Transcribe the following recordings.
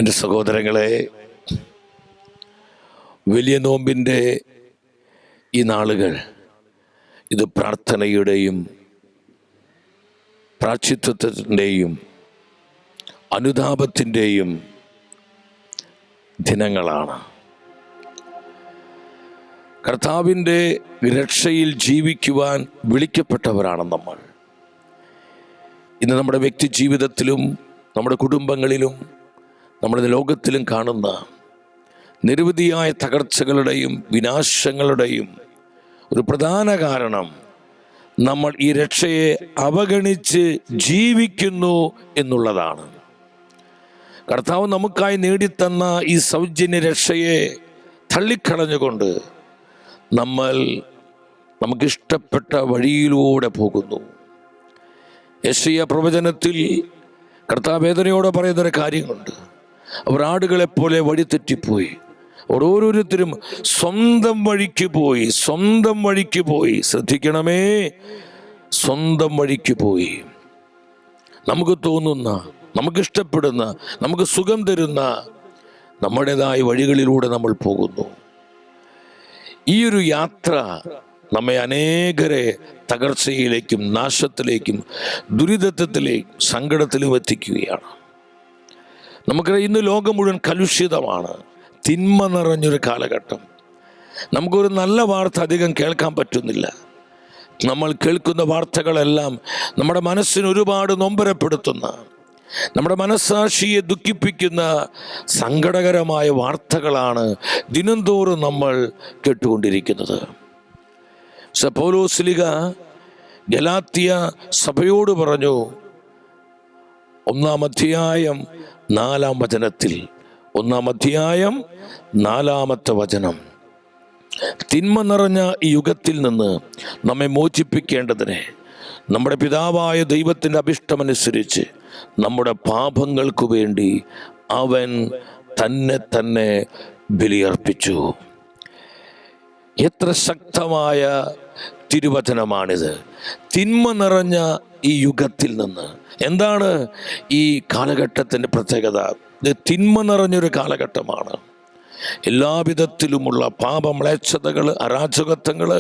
എൻ്റെ സഹോദരങ്ങളെ, വലിയ നോമ്പിൻ്റെ ഈ നാളുകൾ ഇത് പ്രാർത്ഥനയുടെയും പ്രാശ്ചിത്വത്തിൻ്റെയും അനുതാപത്തിൻ്റെയും ദിനങ്ങളാണ്. കർത്താവിൻ്റെ രക്ഷയിൽ ജീവിക്കുവാൻ വിളിക്കപ്പെട്ടവരാണ് നമ്മൾ. ഇന്ന് നമ്മുടെ വ്യക്തി ജീവിതത്തിലും നമ്മുടെ കുടുംബങ്ങളിലും നമ്മുടെ ലോകത്തിലും കാണുന്ന നിരവധിയായ തകർച്ചകളുടെയും വിനാശങ്ങളുടെയും ഒരു പ്രധാന കാരണം നമ്മൾ ഈ രക്ഷയെ അവഗണിച്ച് ജീവിക്കുന്നു എന്നുള്ളതാണ്. കർത്താവ് നമുക്കായി നേടിത്തന്ന ഈ സൗജന്യ രക്ഷയെ തള്ളിക്കളഞ്ഞുകൊണ്ട് നമുക്കിഷ്ടപ്പെട്ട വഴിയിലൂടെ പോകുന്നു. യെശയ്യാ പ്രവചനത്തിൽ കർത്താവ് വേദനയോടെ പറയുന്നൊരു കാര്യമുണ്ട്. അവർ ആടുകളെപ്പോലെ വഴിതെറ്റിപ്പോയി, ഓരോരുത്തരും സ്വന്തം വഴിക്ക് പോയി. ശ്രദ്ധിക്കണമേ, സ്വന്തം വഴിക്ക് പോയി. നമുക്ക് തോന്നുന്ന, നമുക്കിഷ്ടപ്പെടുന്ന, നമുക്ക് സുഖം തരുന്ന നമ്മുടേതായ വഴികളിലൂടെ നമ്മൾ പോകുന്നു. ഈ ഒരു യാത്ര നമ്മെ അനേകരെ തകർച്ചയിലേക്കും നാശത്തിലേക്കും ദുരിതത്തിലേക്കും സങ്കടത്തിലും എത്തിക്കുകയാണ്. നമുക്കറിയാം, ഇന്ന് ലോകം മുഴുവൻ കലുഷിതമാണ്, തിന്മ നിറഞ്ഞൊരു കാലഘട്ടം. നമുക്കൊരു നല്ല വാർത്ത അധികം കേൾക്കാൻ പറ്റുന്നില്ല. നമ്മൾ കേൾക്കുന്ന വാർത്തകളെല്ലാം നമ്മുടെ മനസ്സിന് ഒരുപാട് നൊമ്പരപ്പെടുത്തുന്ന, നമ്മുടെ മനസ്സാക്ഷിയെ ദുഃഖിപ്പിക്കുന്ന സങ്കടകരമായ വാർത്തകളാണ് ദിനംതോറും നമ്മൾ കേട്ടുകൊണ്ടിരിക്കുന്നത്. പൗലോസ്ലീഹ ഗലാത്യ സഭയോട് പറഞ്ഞു, 1-ാം അധ്യായം 4-ാം വചനത്തിൽ, 1-ാം അധ്യായം 4-ാമത്തെ വചനം, തിന്മ നിറഞ്ഞ ഈ യുഗത്തിൽ നിന്ന് നമ്മെ മോചിപ്പിക്കേണ്ടതിന് നമ്മുടെ പിതാവായ ദൈവത്തിൻ്റെ അഭിഷ്ടമനുസരിച്ച് നമ്മുടെ പാപങ്ങൾക്ക് വേണ്ടി അവൻ തന്നെ ബലിയർപ്പിച്ചു. എത്ര ശക്തമായ തിരുവചനമാണിത്! തിന്മ നിറഞ്ഞ ഈ യുഗത്തിൽ നിന്ന്. എന്താണ് ഈ കാലഘട്ടത്തിൻ്റെ പ്രത്യേകത? ഇത് തിന്മ നിറഞ്ഞൊരു കാലഘട്ടമാണ്. എല്ലാവിധത്തിലുമുള്ള പാപമ്ലേച്ഛതകൾ, അരാജകത്വങ്ങൾ,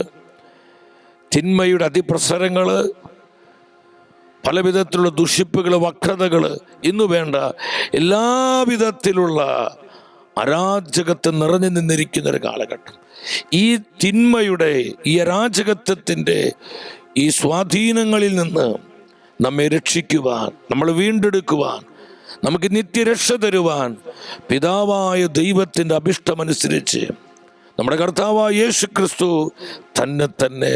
തിന്മയുടെ അതിപ്രസരങ്ങൾ, പലവിധത്തിലുള്ള ദുഷിപ്പുകൾ, വക്രതകൾ, ഇന്നു വേണ്ട എല്ലാവിധത്തിലുള്ള അരാജകത്വം നിറഞ്ഞു നിന്നിരിക്കുന്നൊരു കാലഘട്ടം. ഈ തിന്മയുടെ, ഈ അരാജകത്വത്തിൻ്റെ ഈ സ്വാധീനങ്ങളിൽ നിന്ന് നമ്മെ രക്ഷിക്കുവാൻ, നമ്മൾ വീണ്ടെടുക്കുവാൻ, നമുക്ക് നിത്യരക്ഷ തരുവാൻ പിതാവായ ദൈവത്തിൻ്റെ അഭിഷ്ടമനുസരിച്ച് നമ്മുടെ കർത്താവായ യേശു ക്രിസ്തു തന്നെ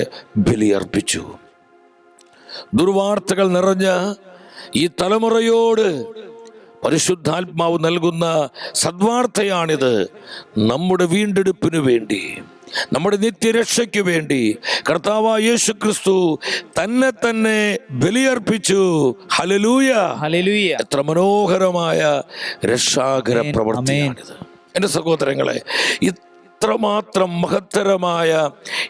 ബലിയർപ്പിച്ചു. ദുർവാർത്തകൾ നിറഞ്ഞ ഈ തലമുറയോട് പരിശുദ്ധാത്മാവ് നൽകുന്ന സദ്വാർത്തയാണിത്. നമ്മുടെ വീണ്ടെടുപ്പിനു വേണ്ടി, നമ്മുടെ നിത്യരക്ഷയ്ക്ക് വേണ്ടി കർത്താവായ യേശു ക്രിസ്തു തന്നെ ബലിയർപ്പിച്ചു. Hallelujah, hallelujah! എത്ര മനോഹരമായ രക്ഷാകര പ്രവൃത്തിയാണിത്. എൻ്റെ സഹോദരങ്ങളെ, ഇത്രമാത്രം മഹത്തരമായ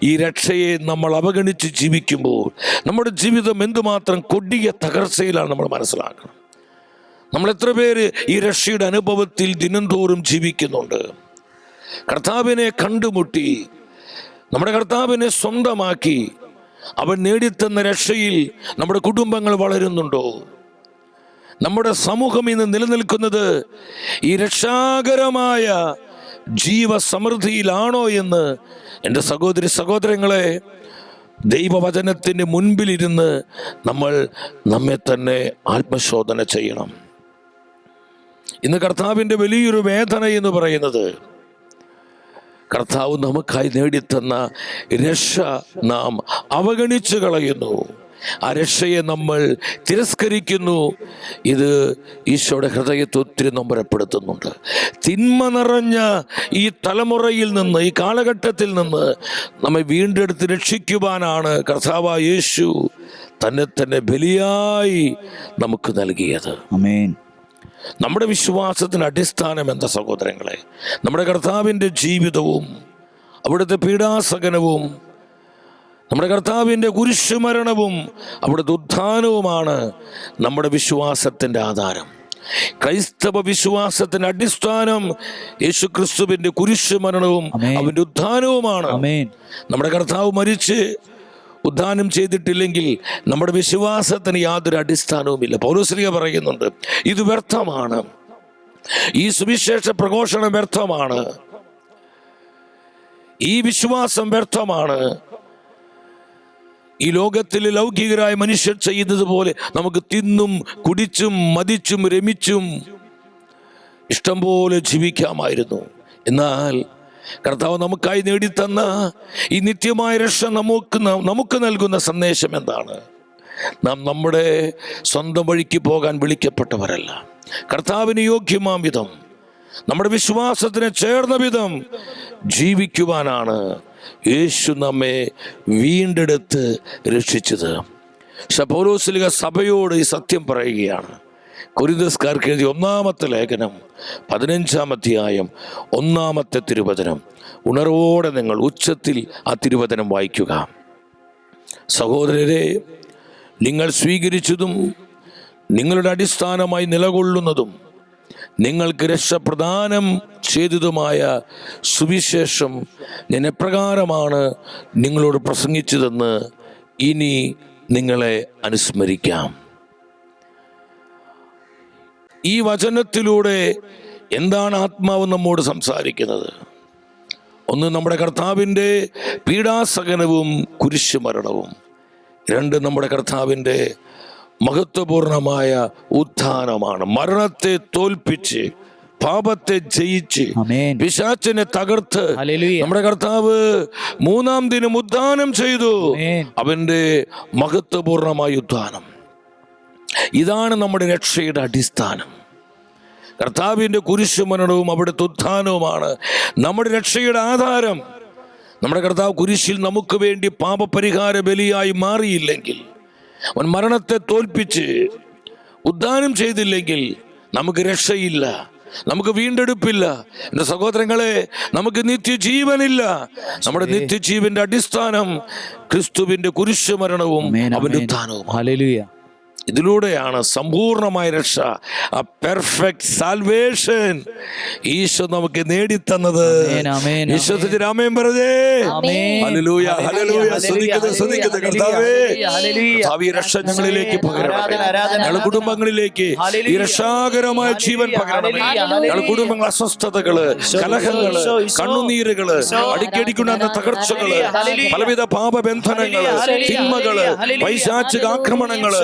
ഈ രക്ഷയെ നമ്മൾ അവഗണിച്ച് ജീവിക്കുമ്പോൾ നമ്മുടെ ജീവിതം എന്തുമാത്രം കൊടിയ തകർച്ചയിലാണ് നമ്മൾ മനസ്സിലാക്കണം. നമ്മൾ എത്ര പേര് ഈ രക്ഷയുടെ അനുഭവത്തിൽ ദിനംതോറും ജീവിക്കുന്നുണ്ട്? കർത്താവിനെ കണ്ടുമുട്ടി, നമ്മുടെ കർത്താവിനെ സ്വന്തമാക്കി, അവൻ നേടിത്തന്ന രക്ഷയിൽ നമ്മുടെ കുടുംബങ്ങൾ വളരുന്നുണ്ടോ? നമ്മുടെ സമൂഹം ഇന്ന് നിലനിൽക്കുന്നത് ഈ രക്ഷാകരമായ ജീവസമൃദ്ധിയിലാണോ എന്ന് എൻ്റെ സഹോദരി സഹോദരങ്ങളെ, ദൈവവചനത്തിൻ്റെ മുൻപിലിരുന്ന് നമ്മെ തന്നെ ആത്മശോധന ചെയ്യണം. ഇന്ന് കർത്താവിൻ്റെ വലിയൊരു വേദന എന്ന് പറയുന്നത്, കർത്താവ് നമുക്കായി നേടിത്തന്ന രക്ഷ നാം അവഗണിച്ചു കളയുന്നു. ആ രക്ഷയെ നമ്മൾ തിരസ്കരിക്കുന്നു. ഇത് ഈശോയുടെ ഹൃദയത്തെ ഒത്തിരി നൊമ്പരപ്പെടുത്തുന്നുണ്ട്. തിന്മ നിറഞ്ഞ ഈ തലമുറയിൽ നിന്ന്, ഈ കാലഘട്ടത്തിൽ നിന്ന് നമ്മെ വീണ്ടെടുത്ത് രക്ഷിക്കുവാനാണ് കർത്താവായ യേശു തന്നെ ബലിയായി നമുക്ക് നൽകിയത്. ആമേൻ. നമ്മുടെ വിശ്വാസത്തിന് അടിസ്ഥാനം എന്താ സഹോദരങ്ങളെ? നമ്മുടെ കർത്താവിൻ്റെ ജീവിതവും അവിടുത്തെ പീഡാസഹനവും നമ്മുടെ കർത്താവിൻ്റെ കുരിശുമരണവും അവിടുത്തെ ഉത്ഥാനവുമാണ് നമ്മുടെ വിശ്വാസത്തിൻ്റെ ആധാരം. ക്രൈസ്തവ വിശ്വാസത്തിന്റെ അടിസ്ഥാനം യേശുക്രിസ്തുവിന്റെ കുരിശുമരണവും അവന്റെ ഉത്ഥാനവുമാണ്. നമ്മുടെ കർത്താവ് മരിച്ച് ഉദ്ധാനം ചെയ്തിട്ടില്ലെങ്കിൽ നമ്മുടെ വിശ്വാസത്തിന് യാതൊരു അടിസ്ഥാനവുമില്ല. പൗലോസ്ലീഹ പറയുന്നുണ്ട്, ഇത് വ്യർത്ഥമാണ്, ഈ സുവിശേഷ പ്രഘോഷണം വ്യർത്ഥമാണ്, ഈ വിശ്വാസം വ്യർത്ഥമാണ്. ഈ ലോകത്തിലെ ലൗകികരായ മനുഷ്യർ ചെയ്യുന്നതുപോലെ നമുക്ക് തിന്നും കുടിച്ചും മതിച്ചും രമിച്ചും ഇഷ്ടം പോലെ ജീവിക്കാമായിരുന്നു. എന്നാൽ കർത്താവ് നമുക്കായി നേടിത്തന്ന ഈ നിത്യമായ രക്ഷ നമുക്ക് നൽകുന്ന സന്ദേശം എന്താണ്? നാം നമ്മുടെ സ്വന്തം വഴിക്ക് പോകാൻ വിളിക്കപ്പെട്ടവരല്ല. കർത്താവിന് യോഗ്യമാം വിധം, നമ്മുടെ വിശ്വാസത്തിന് ചേർന്ന വിധം ജീവിക്കുവാനാണ് യേശു നമ്മെ വീണ്ടെടുത്ത് രക്ഷിച്ചത്. പൗലോസ്ലീഹ സഭയോട് ഈ സത്യം പറയുകയാണ്. കൊരിന്ത്യക്കാർക്ക് എഴുതിയ 1-ാമത്തെ ലേഖനം 15-ാം അധ്യായം 1-ാമത്തെ തിരുവചനം. ഉണർവോടെ നിങ്ങൾ ഉച്ചത്തിൽ ആ തിരുവചനം വായിക്കുക. സഹോദരരെ, നിങ്ങൾ സ്വീകരിച്ചതും നിങ്ങളുടെ അടിസ്ഥാനമായി നിലകൊള്ളുന്നതും നിങ്ങൾക്ക് രക്ഷ പ്രദാനം ചെയ്തതുമായ സുവിശേഷം ഞാൻ എപ്രകാരമാണ് നിങ്ങളോട് പ്രസംഗിച്ചതെന്ന് ഇനി നിങ്ങളെ അനുസ്മരിക്കാം. ഈ വചനത്തിലൂടെ എന്താണ് ആത്മാവ് നമ്മോട് സംസാരിക്കുന്നത്? ഒന്ന്, നമ്മുടെ കർത്താവിൻ്റെ പീഡാസഹനവും കുരിശുമരണവും. 2, നമ്മുടെ കർത്താവിൻ്റെ മഹത്വപൂർണമായ ഉത്ഥാനമാണ്. മരണത്തെ തോൽപ്പിച്ച്, പാപത്തെ ജയിച്ച്, പിശാചിനെ തകർത്ത് നമ്മുടെ കർത്താവ് 3-ാം ദിനം ഉത്ഥാനം ചെയ്തു. അവന്റെ മഹത്വപൂർണമായ ഉത്ഥാനം, ഇതാണ് നമ്മുടെ രക്ഷയുടെ അടിസ്ഥാനം. കർത്താവിൻ്റെ കുരിശുമരണവും അവിടുത്തെ ഉത്ഥാനവുമാണ് നമ്മുടെ രക്ഷയുടെ ആധാരം. നമ്മുടെ കർത്താവ് കുരിശിൽ നമുക്ക് വേണ്ടി പാപപരിഹാര ബലിയായി മാറിയില്ലെങ്കിൽ, അവൻ മരണത്തെ തോൽപ്പിച്ച് ഉദ്ധാനം ചെയ്തില്ലെങ്കിൽ നമുക്ക് രക്ഷയില്ല, നമുക്ക് വീണ്ടെടുപ്പില്ല. എൻ്റെ സഹോദരങ്ങളെ, നമുക്ക് നിത്യജീവനില്ല. നമ്മുടെ നിത്യജീവന്റെ അടിസ്ഥാനം ക്രിസ്തുവിന്റെ കുരിശുമരണവും അവന്റെ ഉത്ഥാനവും. ഹല്ലേലൂയ. ഇതിലൂടെയാണ് സമ്പൂർണമായ രക്ഷ, ആ പെർഫെക്റ്റ് സാൽവേഷൻ ഈശോ നമുക്ക് നേടിത്തന്നത്. ഈശോയെ രാമേൻ പറഞ്ഞേ. Hallelujah, hallelujah. സ്തുതിക്കുന്നു കർത്താവേ. കർത്താവേ, രക്ഷ ഞങ്ങളിലേക്ക് പകരണമേ. ഞങ്ങളുടെ കുടുംബങ്ങളിലേക്ക് ഈ രക്ഷാകരമായ ജീവൻ പകരണമേ. ഞങ്ങളുടെ കുടുംബങ്ങൾ അസ്വസ്ഥതകള്, കലഹങ്ങള്, കണ്ണുനീരുകള്, അടിക്കടിക്കുന്ന തകർച്ചകള്, പലവിധ പാപബന്ധനങ്ങള്, തിന്മകള്, പൈശാചിക ആക്രമണങ്ങള്,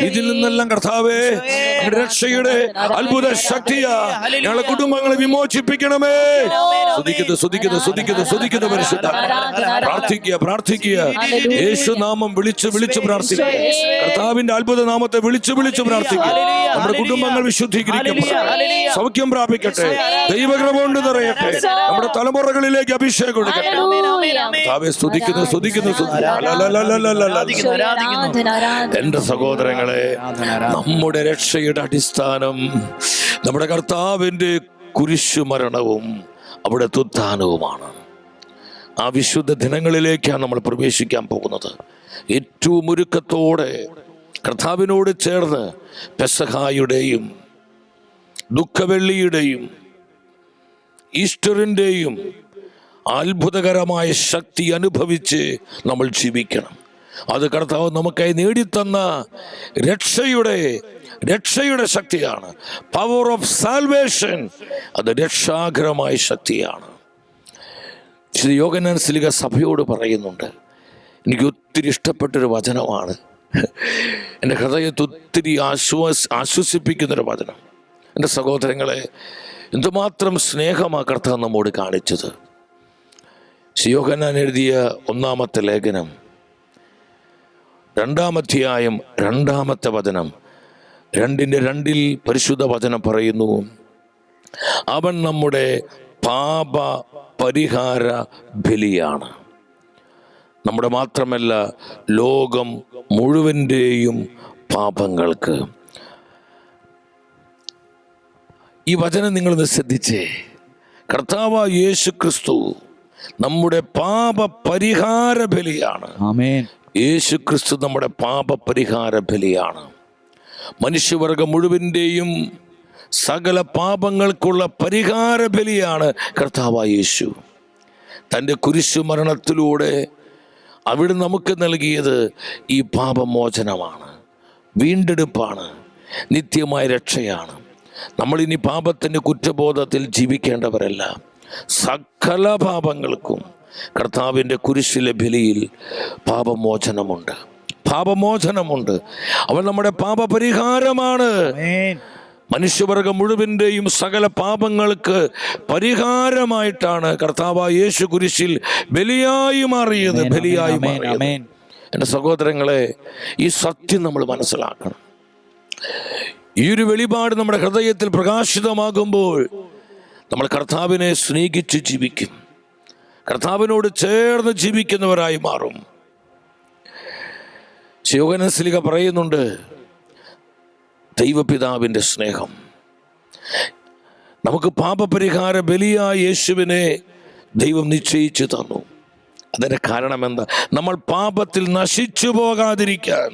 ഇതിൽ നിന്നെല്ലാം കർത്താവേ രക്ഷയുടെ അത്ഭുത ശക്തിയാ ഞങ്ങളുടെ കുടുംബങ്ങളെ വിമോചിപ്പിക്കണമേ. സ്തുതിക്കുന്നു പരിശുദ്ധ. പ്രാർത്ഥിക്കുക. യേശു നാമം വിളിച്ചു പ്രാർത്ഥിക്കുക. കർത്താവിന്റെ അത്ഭുത നാമത്തെ വിളിച്ചു പ്രാർത്ഥിക്കുക. നമ്മുടെ കുടുംബങ്ങൾ വിശുദ്ധീകരിക്കപ്പെടട്ടെ, സൗഖ്യം പ്രാപിക്കട്ടെ, ദൈവകൃപ കൊണ്ട് നിറയട്ടെ, നമ്മുടെ തലമുറകളിലേക്ക് അഭിഷേകം കൊടുക്കട്ടെ. കർത്താവേ സ്തുതിക്കുന്നു. എന്റെ സഹോദരങ്ങളെ, നമ്മുടെ രക്ഷയുടെ അടിസ്ഥാനം നമ്മുടെ കർത്താവിൻ്റെ കുരിശുമരണവും അവിടുത്തെ ഉത്ഥാനവുമാണ്. ആ വിശുദ്ധ ദിനങ്ങളിലേക്കാണ് നമ്മൾ പ്രവേശിക്കാൻ പോകുന്നത്. ഏറ്റവും ഒരുക്കത്തോടെ കർത്താവിനോട് ചേർന്ന് പെസഹായുടെയും ദുഃഖവെള്ളിയുടെയും ഈസ്റ്ററിൻ്റെയും അത്ഭുതകരമായ ശക്തി അനുഭവിച്ച് നമ്മൾ ജീവിക്കണം. അത് കർത്താവ് നമുക്കായി നേടിത്തന്ന രക്ഷയുടെ ശക്തിയാണ്. പവർ ഓഫ് സാൽവേഷൻ, അത് രക്ഷാകരമായ ശക്തിയാണ്. ശ്രീ യോഹന്നാൻ ശ്ലീഹ സഭയോട് പറയുന്നുണ്ട്. എനിക്ക് ഒത്തിരി ഇഷ്ടപ്പെട്ടൊരു വചനമാണ്. എൻ്റെ ഹൃദയത്തെ ഒത്തിരി ആശ്വസിപ്പിക്കുന്നൊരു വചനം. എൻ്റെ സഹോദരങ്ങളെ, എന്തുമാത്രം സ്നേഹമാണ് കർത്താവ് നമ്മോട് കാണിച്ചത്. ശ്രീ യോഹന്നാൻ എഴുതിയ 1-ാമത്തെ ലേഖനം 2-ാം അധ്യായം 2-ാമത്തെ വചനം 2:2 പരിശുദ്ധ വചനം പറയുന്നു, അവൻ നമ്മുടെ പാപ പരിഹാര ബലിയാണ്. നമ്മുടെ മാത്രമല്ല, ലോകം മുഴുവൻ്റെയും പാപങ്ങൾക്ക്. ഈ വചനം നിങ്ങളൊന്ന് ശ്രദ്ധിച്ചേ. കർത്താവായ യേശു ക്രിസ്തു നമ്മുടെ പാപ പരിഹാര ബലിയാണ്. ആമേൻ. യേശു ക്രിസ്തു നമ്മുടെ പാപപരിഹാര ബലിയാണ്. മനുഷ്യവർഗം മുഴുവൻ്റെയും സകല പാപങ്ങൾക്കുള്ള പരിഹാര ബലിയാണ് കർത്താവായ യേശു. തൻ്റെ കുരിശു മരണത്തിലൂടെ അവിടെ നമുക്ക് നൽകിയത് ഈ പാപമോചനമാണ്, വീണ്ടെടുപ്പാണ്, നിത്യമായ രക്ഷയാണ്. നമ്മളിനി പാപത്തിൻ്റെ കുറ്റബോധത്തിൽ ജീവിക്കേണ്ടവരല്ല. സകല പാപങ്ങൾക്കും കർത്താവിൻ്റെ കുരിശിലെ ബലിയിൽ പാപമോചനമുണ്ട്. അവൻ നമ്മുടെ പാപപരിഹാരമാണ്. മനുഷ്യവർഗം മുഴുവൻ്റെയും സകല പാപങ്ങൾക്ക് പരിഹാരമായിട്ടാണ് കർത്താവായ യേശു കുരിശിൽ ബലിയായി മാറിയത്. എൻ്റെ സഹോദരങ്ങളെ, ഈ സത്യം നമ്മൾ മനസ്സിലാക്കണം. ഈ ഒരു വെളിപാട് നമ്മുടെ ഹൃദയത്തിൽ പ്രകാശിതമാകുമ്പോൾ നമ്മൾ കർത്താവിനെ സ്നേഹിച്ച് ജീവിക്കും, കർത്താവിനോട് ചേർന്ന് ജീവിക്കുന്നവരായി മാറും. യോഹന്നാൻ ശ്ലീഹ പറയുന്നുണ്ട്, ദൈവപിതാവിൻ്റെ സ്നേഹം നമുക്ക് പാപപരിഹാര ബലിയായ യേശുവിനെ ദൈവം നിശ്ചയിച്ചു തന്നു. അതിൻ്റെ കാരണം എന്താ? നമ്മൾ പാപത്തിൽ നശിച്ചു പോകാതിരിക്കാൻ.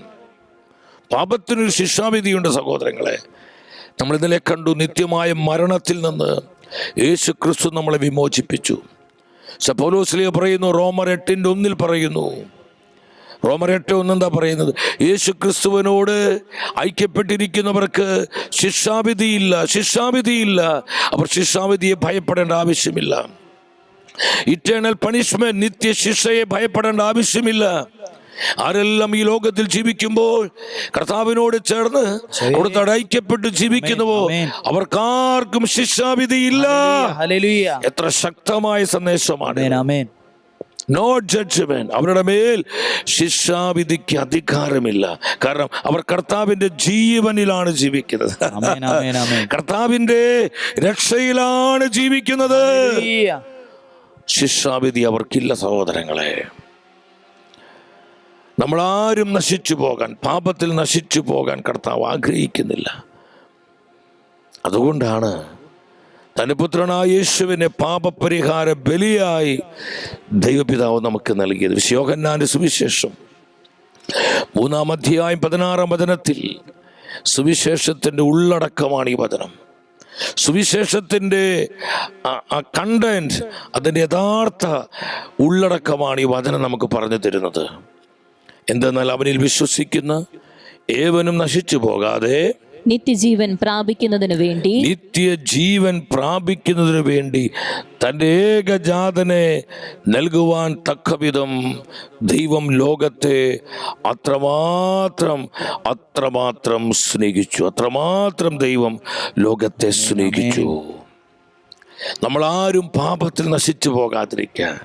പാപത്തിനൊരു ശിക്ഷാവിധിയുണ്ട് സഹോദരങ്ങളെ. നമ്മൾ ഇന്നലെ കണ്ടു, നിത്യമായ മരണത്തിൽ നിന്ന് യേശു ക്രിസ്തു നമ്മളെ വിമോചിപ്പിച്ചു. പൗലോസ് ശ്ലീഹ പറയുന്നു, റോമർ 8:1 പറയുന്നു, റോമർ 8:1 എന്താ പറയുന്നത്? യേശു ക്രിസ്തുവിനോട് ഐക്യപ്പെട്ടിരിക്കുന്നവർക്ക് ശിക്ഷാവിധിയില്ല. അവർ ശിക്ഷാവിധിയെ ഭയപ്പെടേണ്ട ആവശ്യമില്ല. ഇറ്റേണൽ പണിഷ്മെന്റ്, നിത്യശിക്ഷയെ ഭയപ്പെടേണ്ട ആവശ്യമില്ല. ആരെല്ലാം ഈ ലോകത്തിൽ ജീവിക്കുമ്പോൾ കർത്താവിനോട് ചേർന്ന് അവിടുത്തെ ഐക്യപ്പെട്ട് ജീവിക്കുന്നുവോ അവർക്കാർക്കും ശിക്ഷാവിധിയില്ല. എത്ര ശക്തമായ സന്ദേശമാണ്! No judgement. അവരുടെ മേൽ ശിക്ഷാവിധിക്ക് അധികാരമില്ല. കാരണം അവർ കർത്താവിന്റെ ജീവനിലാണ് ജീവിക്കുന്നത്, കർത്താവിന്റെ രക്ഷയിലാണ് ജീവിക്കുന്നത്. ശിക്ഷാവിധി അവർക്കില്ല സഹോദരങ്ങളെ. നമ്മളാരും നശിച്ചു പോകാൻ, പാപത്തിൽ നശിച്ചു പോകാൻ കർത്താവ് ആഗ്രഹിക്കുന്നില്ല. അതുകൊണ്ടാണ് തൻ്റെ പുത്രനായ യേശുവിനെ പാപപരിഹാര ബലിയായി ദൈവപിതാവ് നമുക്ക് നൽകിയത്. യോഹന്നാന്റെ സുവിശേഷം 3-ാം അധ്യായം 16-ാം വചനത്തിൽ സുവിശേഷത്തിൻ്റെ ഉള്ളടക്കമാണ് ഈ വചനം. സുവിശേഷത്തിൻ്റെ കണ്ടന്റ്, അതിൻ്റെ യഥാർത്ഥ ഉള്ളടക്കമാണ് ഈ വചനം നമുക്ക് പറഞ്ഞു തരുന്നത്. എന്തെന്നാൽ അവനിൽ വിശ്വസിക്കുന്ന ഏവനും നശിച്ചു പോകാതെ നിത്യജീവൻ പ്രാപിക്കുന്നതിനു വേണ്ടി തൻ്റെ ഏകജാതനെ നൽകുവാൻ തക്കവിധം ദൈവം ലോകത്തെ അത്രമാത്രം സ്നേഹിച്ചു. അത്രമാത്രം ദൈവം ലോകത്തെ സ്നേഹിച്ചു. നമ്മളാരും പാപത്തിൽ നശിച്ചു പോകാതിരിക്കാൻ,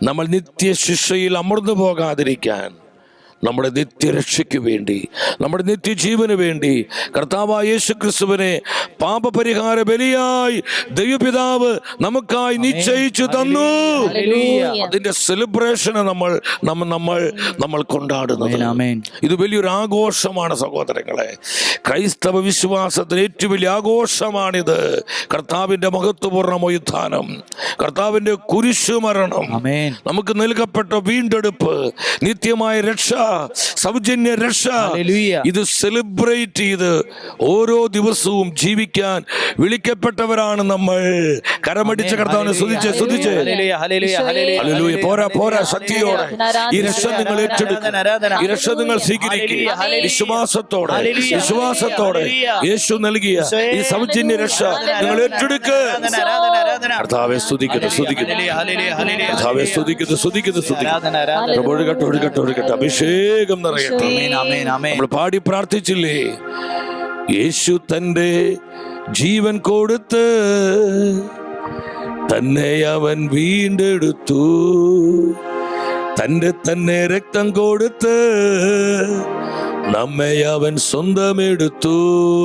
നമ്മൾ നിത്യശിക്ഷയിൽ അമർന്നു പോകാതിരിക്കാൻ, നമ്മുടെ നിത്യരക്ഷയ്ക്ക് വേണ്ടി, നമ്മുടെ നിത്യജീവന് വേണ്ടി കർത്താവായ യേശു ക്രിസ്തുവിനെ പാപപരിഹാര ബലിയായി ദൈവപിതാവ് നമുക്കായി നിശ്ചയിച്ചു തന്നു. അതിന്റെ സെലിബ്രേഷന് നമ്മൾ കൊണ്ടാടുന്നത്. ഇത് വലിയൊരു ആഘോഷമാണ് സഹോദരങ്ങളെ. ക്രൈസ്തവ വിശ്വാസത്തിന് ഏറ്റവും വലിയ ആഘോഷമാണിത്. കർത്താവിന്റെ മഹത്വപൂർണ്ണ ഉത്ഥാനം, കർത്താവിന്റെ കുരിശുമരണം, നമുക്ക് നൽകപ്പെട്ട വീണ്ടെടുപ്പ്, നിത്യമായ രക്ഷ, സൗജന്യ രക്ഷ, ഇത് സെലിബ്രേറ്റ് ചെയ്ത് ഓരോ ദിവസവും ജീവിക്കാൻ വിളിക്കപ്പെട്ടവരാണ് നമ്മൾ. കരമടിച്ച കർത്താവിനെ സ്തുതിച്ച് ഹല്ലേലൂയ. പോരാ ശക്തിയോടെ ഈ രക്ഷ നിങ്ങൾ ഏറ്റെടുക്കുക, ഈ രക്ഷ നിങ്ങൾ സ്വീകരിക്കുക. വിശ്വാസത്തോടെ യേശു നൽകിയ ഈ സൗജന്യ രക്ഷ നിങ്ങൾ ഏറ്റെടുക്കുക. കർത്താവെ സ്തുതിക്കുന്നു. ഒഴുകട്ടെ അഭിഷേകം നിറയട്ടെ. നമ്മൾ പാടി പ്രാർത്ഥിച്ചില്ലേ, യേശു തന്റെ ജീവൻ കൊടുത്ത് തന്നെ അവൻ വീണ്ടെടുത്തു, തന്നെ രക്തം കൊടുത്ത് നമ്മെ അവൻ സ്വന്തമെടുത്തു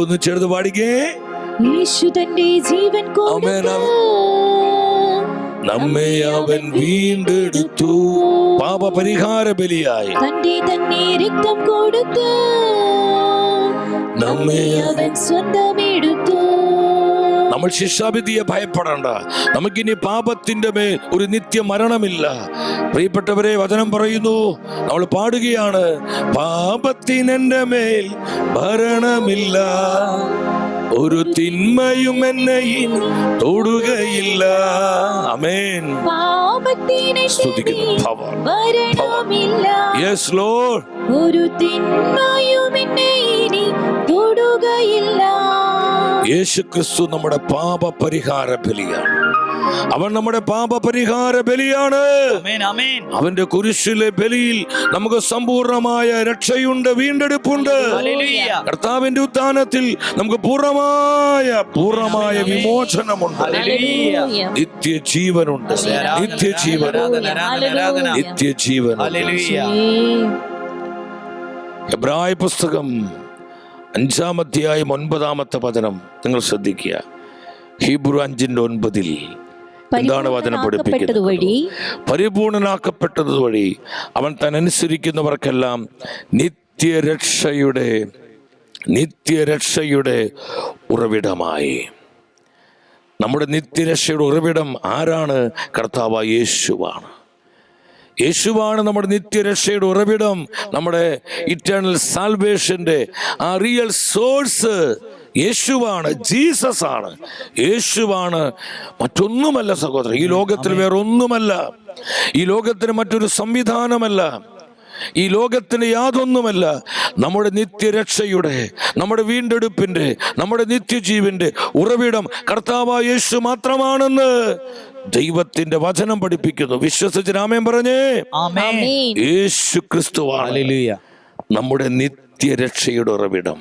എന്ന് ചേർത്ത് പാടിക്കേ. യേശു തന്റെ ജീവൻ കൊടുത്തു, നമ്മെ അവൻ വീണ്ടെടുത്തു, പാപപരിഹാര ബലിയായി തന്നെ രക്തം കൊടുത്തു, നമ്മെ അവൻ സ്വന്തമെടുത്തു. നമ്മൾ ശിക്ഷാവിധിയെ ഭയപ്പെടേണ്ട. നമുക്കിനി പാപത്തിന്റെ മേൽ ഒരു നിത്യ മരണമില്ല. പ്രിയപ്പെട്ടവരെ, വചനം പറയുന്നു, നമ്മൾ പാടുകയാണ്, പാപത്തിനെന്റെ മേൽ ഭരണമില്ല, ഒരു തിന്മയും എന്നെ ഇനി തൊടുകയില്ല. ആമേൻ. പാപത്തിനെ സ്തുതിക്കുന്നു. Power. മരണമില്ല. Yes, Lord. ഒരു തിന്മയും എന്നെ ഇനി തൊടുകയില്ല. യേശുക്രിസ്തു നമ്മുടെ പാപപരിഹാര ബലിയാണ്. അവൻ നമ്മുടെ പാപപരിഹാര ബലിയാണ്. അവന്റെ കുരിശിലെ ബലിയിൽ നമുക്ക് സമ്പൂർണമായ രക്ഷയുണ്ട്, വീണ്ടെടുപ്പുണ്ട്. കർത്താവിന്റെ ഉത്ഥാനത്തിൽ നമുക്ക് പൂർണ്ണമായ വിമോചനമുണ്ട്, നിത്യജീവനുണ്ട്, നിത്യജീവൻ. എബ്രായ പുസ്തകം 5-ാം അധ്യായം 9-ാമത്തെ വചനം നിങ്ങൾ ശ്രദ്ധിക്കുക. ഹീബ്രു 5:9 എന്താണ് വചനം പഠിപ്പിക്കുന്നത്? പരിപൂർണനാക്കപ്പെട്ടത് വഴി അവൻ തന്നനുസരിക്കുന്നവർക്കെല്ലാം നിത്യരക്ഷയുടെ ഉറവിടമായി. നമ്മുടെ നിത്യരക്ഷയുടെ ഉറവിടം ആരാണ്? കർത്താവായ യേശുവാണ്. യേശുവാണ് നമ്മുടെ നിത്യരക്ഷയുടെ ഉറവിടം. നമ്മുടെ ഇറ്റേണൽ സാൽവേഷന്റെ ആ റിയൽ സോഴ്സ് യേശുവാണ്, ജീസസ് ആണ്, യേശുവാണ്, മറ്റൊന്നുമല്ല സഹോദരൻ. ഈ ലോകത്തിൽ വേറെ ഒന്നുമല്ല, ഈ ലോകത്തിന് മറ്റൊരു സംവിധാനമല്ല, ഈ ലോകത്തിന് യാതൊന്നുമല്ല. നമ്മുടെ നിത്യരക്ഷയുടെ, നമ്മുടെ വീണ്ടെടുപ്പിന്റെ, നമ്മുടെ നിത്യജീവന്റെ ഉറവിടം കർത്താവായ യേശു മാത്രമാണെന്ന് ദൈവത്തിന്റെ വചനം പഠിപ്പിക്കുന്നു. വിശ്വസിച്ച് ആമേൻ പറഞ്ഞേ. യേശു ക്രിസ്തുവാണ് നമ്മുടെ നിത്യരക്ഷയുടെ ഉറവിടം.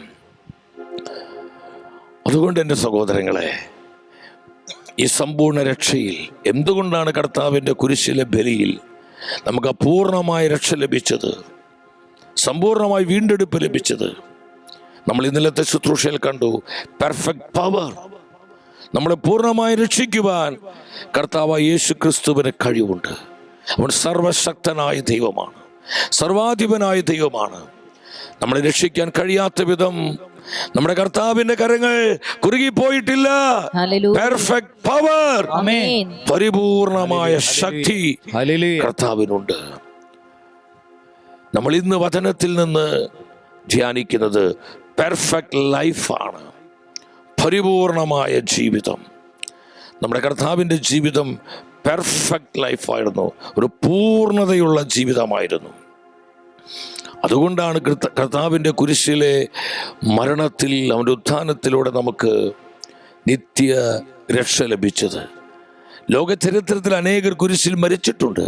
അതുകൊണ്ട് എൻ്റെ സഹോദരങ്ങളെ, ഈ സമ്പൂർണ്ണ രക്ഷയിൽ എന്തുകൊണ്ടാണ് കർത്താവിൻ്റെ കുരിശിലെ ബലിയിൽ നമുക്ക് അപൂർണമായ രക്ഷ ലഭിച്ചത്, സമ്പൂർണമായി വീണ്ടെടുപ്പ് ലഭിച്ചത്? നമ്മൾ ഇന്നലത്തെ ശുശ്രൂഷയിൽ കണ്ടു. Perfect power. നമ്മളെ പൂർണ്ണമായി രക്ഷിക്കുവാൻ കർത്താവായ യേശു ക്രിസ്തുവിന് കഴിവുണ്ട്. അവൻ സർവശക്തനായ ദൈവമാണ്, സർവാധിപനായ ദൈവമാണ്. നമ്മളെ രക്ഷിക്കാൻ കഴിയാത്ത വിധം നമ്മുടെ കർത്താവിന്റെ കരങ്ങൾ കുറുകിപ്പോയിട്ടില്ല. പെർഫെക്റ്റ് പവർ, പരിപൂർണമായ ശക്തി കർത്താവിനുണ്ട്. നമ്മൾ ഇന്ന് വചനത്തിൽ നിന്ന് ധ്യാനിക്കുന്നത് പെർഫെക്റ്റ് ലൈഫാണ്, പരിപൂർണമായ ജീവിതം. നമ്മുടെ കർത്താവിൻ്റെ ജീവിതം പെർഫെക്റ്റ് ലൈഫായിരുന്നു, ഒരു പൂർണ്ണതയുള്ള ജീവിതമായിരുന്നു. അതുകൊണ്ടാണ് കർത്താവിൻ്റെ കുരിശിലെ മരണത്തിൽ, അവൻ്റെ ഉത്ഥാനത്തിലൂടെ നമുക്ക് നിത്യ രക്ഷ ലഭിച്ചത്. ലോക ചരിത്രത്തിൽ അനേകർ കുരിശിൽ മരിച്ചിട്ടുണ്ട്.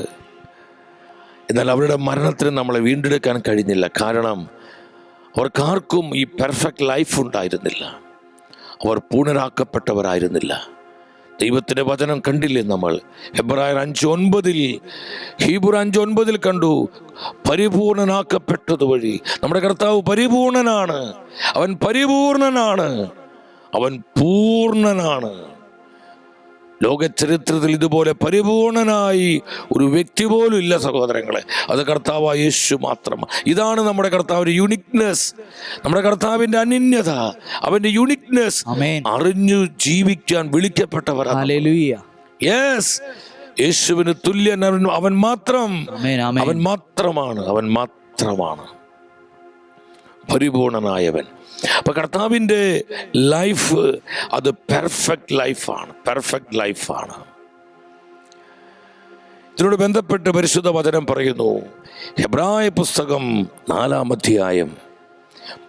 എന്നാൽ അവരുടെ മരണത്തിന് നമ്മളെ വീണ്ടെടുക്കാൻ കഴിഞ്ഞില്ല. കാരണം അവർക്കാർക്കും ഈ പെർഫെക്റ്റ് ലൈഫ് ഉണ്ടായിരുന്നില്ല, അവർ പൂർണ്ണരാക്കപ്പെട്ടവരായിരുന്നില്ല. ദൈവത്തിൻ്റെ വചനം കണ്ടില്ലേ നമ്മൾ? ഹെബ്രായർ 5:9, ഹീബ്രു 5:9 കണ്ടു. പരിപൂർണനാക്കപ്പെട്ടത് വഴി നമ്മുടെ കർത്താവ് പരിപൂർണനാണ്, അവൻ പരിപൂർണനാണ്, അവൻ പൂർണ്ണനാണ്. ലോക ചരിത്രത്തിൽ ഇതുപോലെ പരിപൂർണനായി ഒരു വ്യക്തി പോലും ഇല്ല സഹോദരങ്ങളെ. അത് കർത്താവായ യേശു മാത്രം. ഇതാണ് നമ്മുടെ കർത്താവിന്റെ യുണിക്നെസ്, നമ്മുടെ കർത്താവിന്റെ അനന്യത, അവന്റെ യുണിക്നെസ് അറിഞ്ഞു ജീവിക്കാൻ വിളിക്കപ്പെട്ടവരാണ്. യെസ്, യേശുവിന് തുല്യൻ അവൻ മാത്രം, അവൻ മാത്രമാണ്, അവൻ മാത്രമാണ് പരിപൂർണനായവൻ. അപ്പൊ കർത്താവിൻ്റെ ലൈഫ് അത് പെർഫെക്റ്റ് ലൈഫാണ്, പെർഫെക്റ്റ് ലൈഫാണ്. ഇതിനോട് ബന്ധപ്പെട്ട് പരിശുദ്ധ വചനം പറയുന്നു. ഹെബ്രായ പുസ്തകം 4-ാം അധ്യായം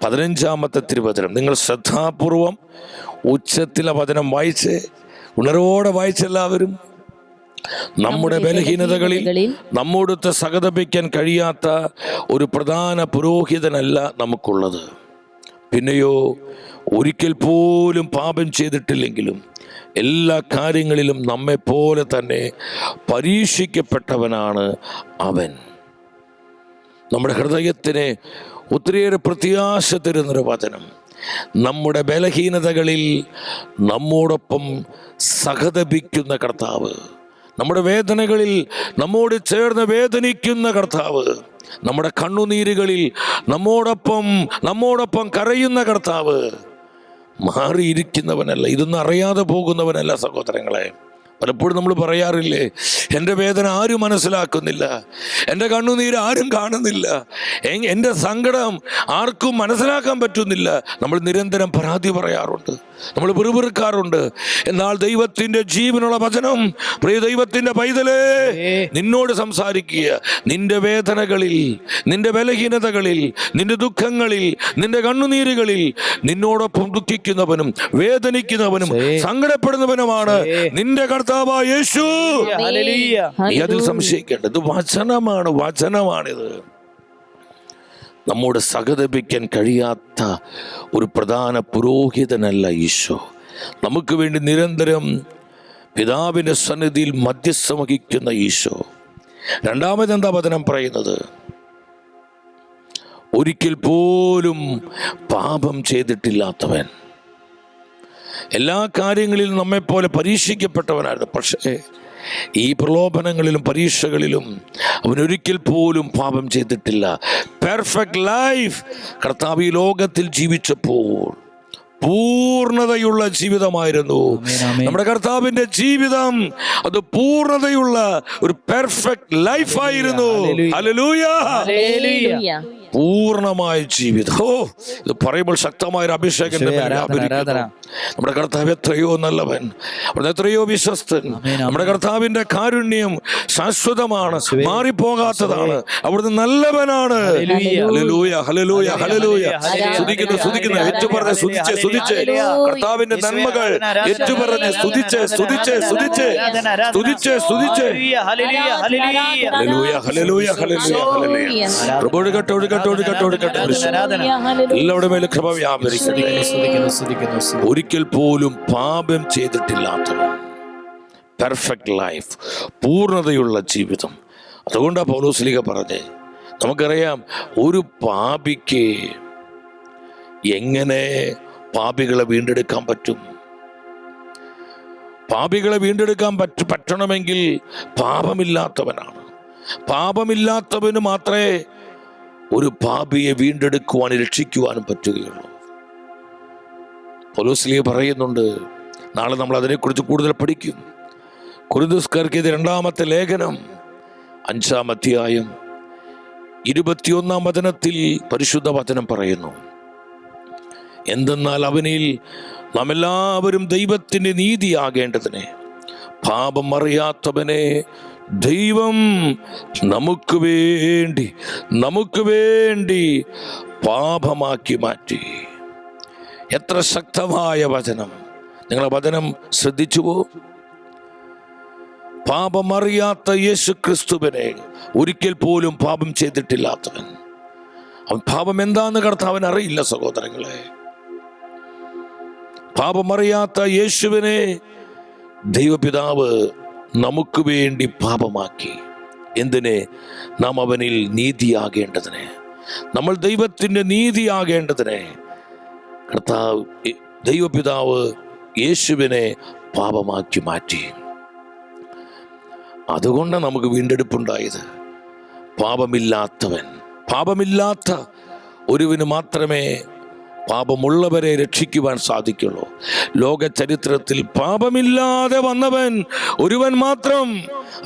15-ാമത്തെ തിരുവചനം. നിങ്ങൾ ശ്രദ്ധാപൂർവം ഉച്ചത്തിലെ വചനം വായിച്ച്, ഉണർവോടെ വായിച്ചെല്ലാവരും. നമ്മുടെ ബലഹീനതകളിൽ നമ്മോടൊത്ത് സഹതപിക്കാൻ കഴിയാത്ത ഒരു പ്രധാന പുരോഹിതനല്ല നമുക്കുള്ളത്. പിന്നെയോ ഒരിക്കൽ പോലും പാപം ചെയ്തിട്ടില്ലെങ്കിലും എല്ലാ കാര്യങ്ങളിലും നമ്മെപ്പോലെ തന്നെ പരീക്ഷിക്കപ്പെട്ടവനാണ് അവൻ. നമ്മുടെ ഹൃദയത്തിന് ഒത്തിരിയേറെ പ്രത്യാശ തരുന്നൊരു വചനം. നമ്മുടെ ബലഹീനതകളിൽ നമ്മോടൊപ്പം സഹതപിക്കുന്ന കർത്താവ്, നമ്മുടെ വേദനകളിൽ നമ്മോട് ചേർന്ന് വേദനിക്കുന്ന കർത്താവ്, നമ്മുടെ കണ്ണുനീരുകളിൽ നമ്മോടൊപ്പം കരയുന്ന കർത്താവ്, മാറിയിരിക്കുന്നവനല്ല, ഇതൊന്നും അറിയാതെ പോകുന്നവനല്ല സഹോദരങ്ങളെ, പലപ്പോഴും നമ്മൾ പറയാറില്ലേ, എൻ്റെ വേദന ആരും മനസ്സിലാക്കുന്നില്ല, എൻ്റെ കണ്ണുനീര് ആരും കാണുന്നില്ല, എൻ്റെ സങ്കടം ആർക്കും മനസ്സിലാക്കാൻ പറ്റുന്നില്ല. നമ്മൾ നിരന്തരം പരാതി പറയാറുണ്ട്, നമ്മൾ പിറുപിറുക്കാറുണ്ട്. എന്നാൽ ദൈവത്തിൻ്റെ ജീവനുള്ള വചനം, പ്രിയ ദൈവത്തിൻ്റെ പൈതലേ, നിന്നോട് സംസാരിക്കുക. നിന്റെ വേദനകളിൽ, നിന്റെ ബലഹീനതകളിൽ, നിന്റെ ദുഃഖങ്ങളിൽ, നിന്റെ കണ്ണുനീരുകളിൽ നിന്നോടൊപ്പം ദുഃഖിക്കുന്നവനും വേദനിക്കുന്നവനും സങ്കടപ്പെടുന്നവനുമാണ് നിന്റെ കർത്താവായ യേശു. നീ അതിൽ സംശയിക്കേണ്ടത് വചനമാണിത്. നമ്മോട് സഹതപിക്കാൻ കഴിയാത്ത ഒരു പ്രധാന പുരോഹിതനല്ല ഈശോ. നമുക്ക് വേണ്ടി നിരന്തരം പിതാവിൻ്റെ സന്നിധിയിൽ മധ്യസ്ഥം വഹിക്കുന്ന ഈശോ. രണ്ടാമത് എന്താ വചനം പറയുന്നത്? ഒരിക്കൽ പോലും പാപം ചെയ്തിട്ടില്ലാത്തവൻ. എല്ലാ കാര്യങ്ങളിലും നമ്മെപ്പോലെ പരീക്ഷിക്കപ്പെട്ടവനായിരുന്നു. പക്ഷേ ഈ പ്രലോഭനങ്ങളിലും പരീക്ഷകളിലും അവനൊരിക്കൽ പോലും പാപം ചെയ്തിട്ടില്ല. Perfect life. കർത്താവ് ഈ ലോകത്തിൽ ജീവിച്ചപ്പോൾ പൂർണ്ണതയുള്ള ജീവിതമായിരുന്നു നമ്മുടെ കർത്താവിന്റെ ജീവിതം. അത് പൂർണ്ണതയുള്ള ഒരു പെർഫെക്റ്റ് ലൈഫായിരുന്നു. ഹല്ലേലൂയ. പൂർണ്ണമായ ജീവിതം. ഇത് പറയുമ്പോൾ ശക്തമായൊരു അഭിഷേകം. നമ്മുടെ കർത്താവ് എത്രയോ നല്ലവൻ, അവിടുന്ന് എത്രയോ വിശ്വസ്തൻ. നമ്മുടെ കർത്താവിന്റെ കാരുണ്യം ശാശ്വതമാണ്, മാറിപ്പോകാത്തതാണ്. അവിടുന്ന് നല്ലവനാണ്. Hallelujah, hallelujah, hallelujah. സ്തുതിക്കുന്നു. ഏറ്റുപറഞ്ഞ് സ്തുതിച്ച് കർത്താവിന്റെ നന്മകൾ ഏറ്റുപറഞ്ഞ് സ്തുതിച്ച്. Hallelujah, hallelujah, hallelujah. എല്ലാവരുടെ മേലും കൃപ വ്യാപരിക്കട്ടെ. ഒരിക്കൽ പോലും പാപം ചെയ്തിട്ടില്ലാത്തവൻ, പെർഫെക്റ്റ് ലൈഫ്, പൂർണ്ണതയുള്ള ജീവിതം. അതുകൊണ്ടാണ് പൗലോസ്ലീഹ പറഞ്ഞേ, നമുക്കറിയാം ഒരു പാപിക്ക് എങ്ങനെ പാപികളെ വീണ്ടെടുക്കാൻ പറ്റും? പാപികളെ വീണ്ടെടുക്കാൻ പറ്റണമെങ്കിൽ പാപമില്ലാത്തവനാണ്. പാപമില്ലാത്തവന് മാത്രമേ ഒരു പാപിയെ വീണ്ടെടുക്കുവാനും രക്ഷിക്കുവാനും പറ്റുകയുള്ളൂ. പൗലോസ്ലീഹ പറയുന്നുണ്ട്, നാളെ നമ്മൾ അതിനെക്കുറിച്ച് കൂടുതൽ പഠിക്കും. കൊരിന്ത്യർക്കെഴുതിയ രണ്ടാമത്തെ ലേഖനം 5-ാം അധ്യായം 21-ാം വചനത്തിൽ പരിശുദ്ധ വചനം പറയുന്നു, എന്തെന്നാൽ അവനിൽ നാം എല്ലാവരും ദൈവത്തിൻ്റെ നീതിയാകേണ്ടതിന് പാപം അറിയാത്തവനെ ദൈവം നമുക്ക് വേണ്ടി പാപമാക്കി മാറ്റി. എത്ര ശക്തമായ വചനം! നിങ്ങളെ വചനം ശ്രദ്ധിച്ചുവോ? പാപമറിയാത്ത യേശു ക്രിസ്തുവിനെ, ഒരിക്കൽ പോലും പാപം ചെയ്തിട്ടില്ലാത്തവൻ. അവൻ പാപം എന്താന്ന് കർത്താവിന് അറിയില്ല സഹോദരങ്ങളെ. പാപമറിയാത്ത യേശുവിനെ ദൈവപിതാവ് നമുക്ക് വേണ്ടി പാപമാക്കി. എന്തിനെ? നാം അവനിൽ നീതിയാകേണ്ടതിന്, നമ്മൾ ദൈവത്തിൻ്റെ നീതിയാകേണ്ടതിന് കർത്താവ് ദൈവപിതാവ് യേശുവിനെ പാപമാക്കി മാറ്റി. അതുകൊണ്ടാണ് നമുക്ക് വീണ്ടെടുപ്പുണ്ടായത്. പാപമില്ലാത്ത ഒരുവന് മാത്രമേ പാപമുള്ളവരെ രക്ഷിക്കുവാൻ സാധിക്കുള്ളൂ. ലോക ചരിത്രത്തിൽ പാപമില്ലാതെ വന്നവൻ ഒരുവൻ മാത്രം,